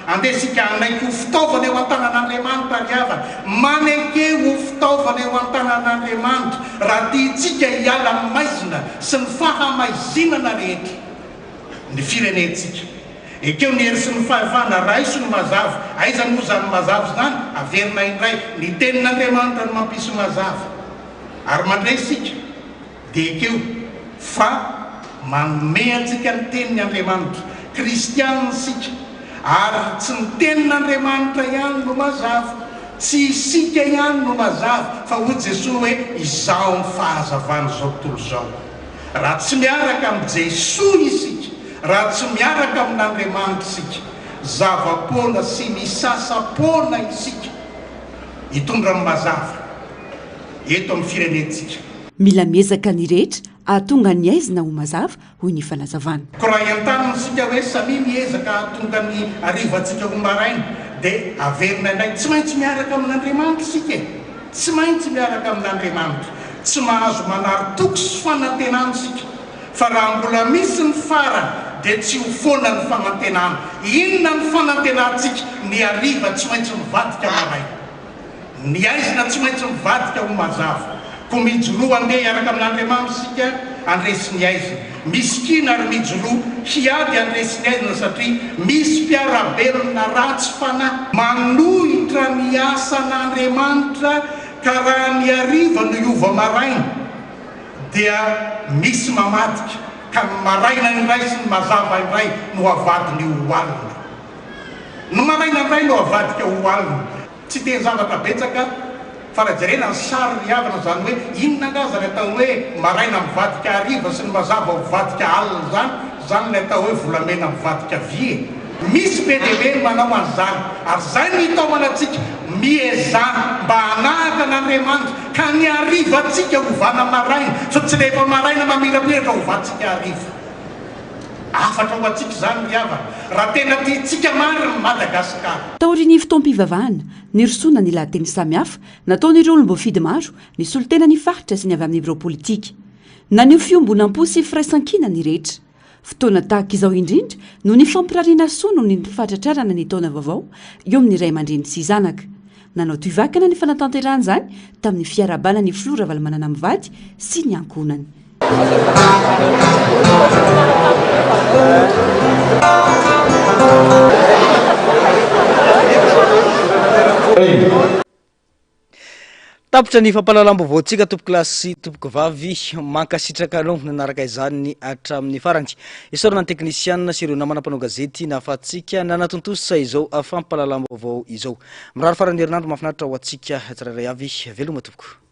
S4: Andesika anaiky ho fitaovana eo an-tanan'Andriamanitra ry havana. Manaiky ho fitaovana eo an-tanan'Andriamanitra raha tiantsika hiala amin'ny maizina sy ny fahamaizinana rehetra ny firenentsika. Ekeo ny hery sy ny fahefana raisy ny mazava. Aiza no zany mazava zany? Averina indray ny tenin'Andriamanitra no mampisy mazava. Ary mandray sika dia ekeo fa manome antsika ny tenin'ny Andriamanitra. Kristianina sika ary tsy ny tenin'Andriamanitra ihany no mazava, tsy isika ihany no mazava fa hoy Jesosy hoe izao ny fahazavana zao tontolo zao. Raha tsy miaraka amin'ny Jesosy isika, raha tsy miaraka amin'Andriamanitra isika, zava-pona sy misasa-pona isika hitondra ny mazava eto amin'ny firenentsika.
S6: Mila miezaka ny rehetra ahatonga ny aizina ho mazava hoy ny fanazavana.
S4: Ko raha iantanantsika hoe samy miezaka ahatonga ny arivantsika ho maraina dia averina indray tsy maintsy miaraka amin'Andriamanitra isika. Tsy maintsy miaraka amin'Andriamanitra. Tsy mahazo manary toko sy fanantenana isika fa raha mbola misy ny fara dia tsy ho foana ny fanantenana. Inona ny fanantenantsika? Ny ariva tsy maintsy mivadika maray, ny aizina tsy maintsy mivadika ho mazava. Ko mijoroa andeha iaraka amin'Andriamanitra isika andresy ny aizina. Miskina ary mijoroa hiady andresy ny aizina satria misy mpiarabelona ratsy fanahy manohitra ny asan'Andriamanitra ka raha ny ariva no iova maraina dia misy mamadika ka ny maraina iray sy ny mazava iray no avadiny ho alina. No maraina iray no avadika ho alina. Tsy dia zavatra betsaka fa raha jerena ny sary riavana zany hoe inona angaza ny atao hoe maraina mivadika ariva sy ny mazava mivadika alina zany ny atao hoe volamena mivadika vie. Misy be dia be manao an'izany ary zay ny hitaomana antsika miezana mba hanahaka an'Andriamanitra ka ny ariva antsika hovana maraina fa tsy rehefa maraina mamirapiratra hovantsika ariva. Afatra ho antsika zany riavana raha tena tiantsika mary ny Madagasikara.
S6: Taorian'ny fotoam-pivavahana nirosoana ny lahateny samihafa nataon'ireo olom-boafidy maro ny solotena ny faritra sy ny avy amin'ny birao politika na ny fiombonam-po sy firaisan-kina ny rehetra. Fotoana tahaka izao indrindra no ny fampirariana soa no ny fatratrarana ny taona vaovao eo amin'ny ray aman-dreny sy zanaka. Nanao toivakana ny fanatanterahana izany tamin'ny fiarabana ny Flora Valamanana Mivady sy ny ankonany.
S1: Tapitra ny fampahalalam-baovaontsika tompoky lasy sy tompoky vavy mankasitraka anao nanaraka izany hatramin'ny farany. Isaorana ny teknisianina sy ireo namana mpanao gazety nahafahantsika nanatontosa izao fampahalalam-baovao izao. Mirary farany herinandro mahafinaritra ho antsika tsirairay avy veloma tompoko.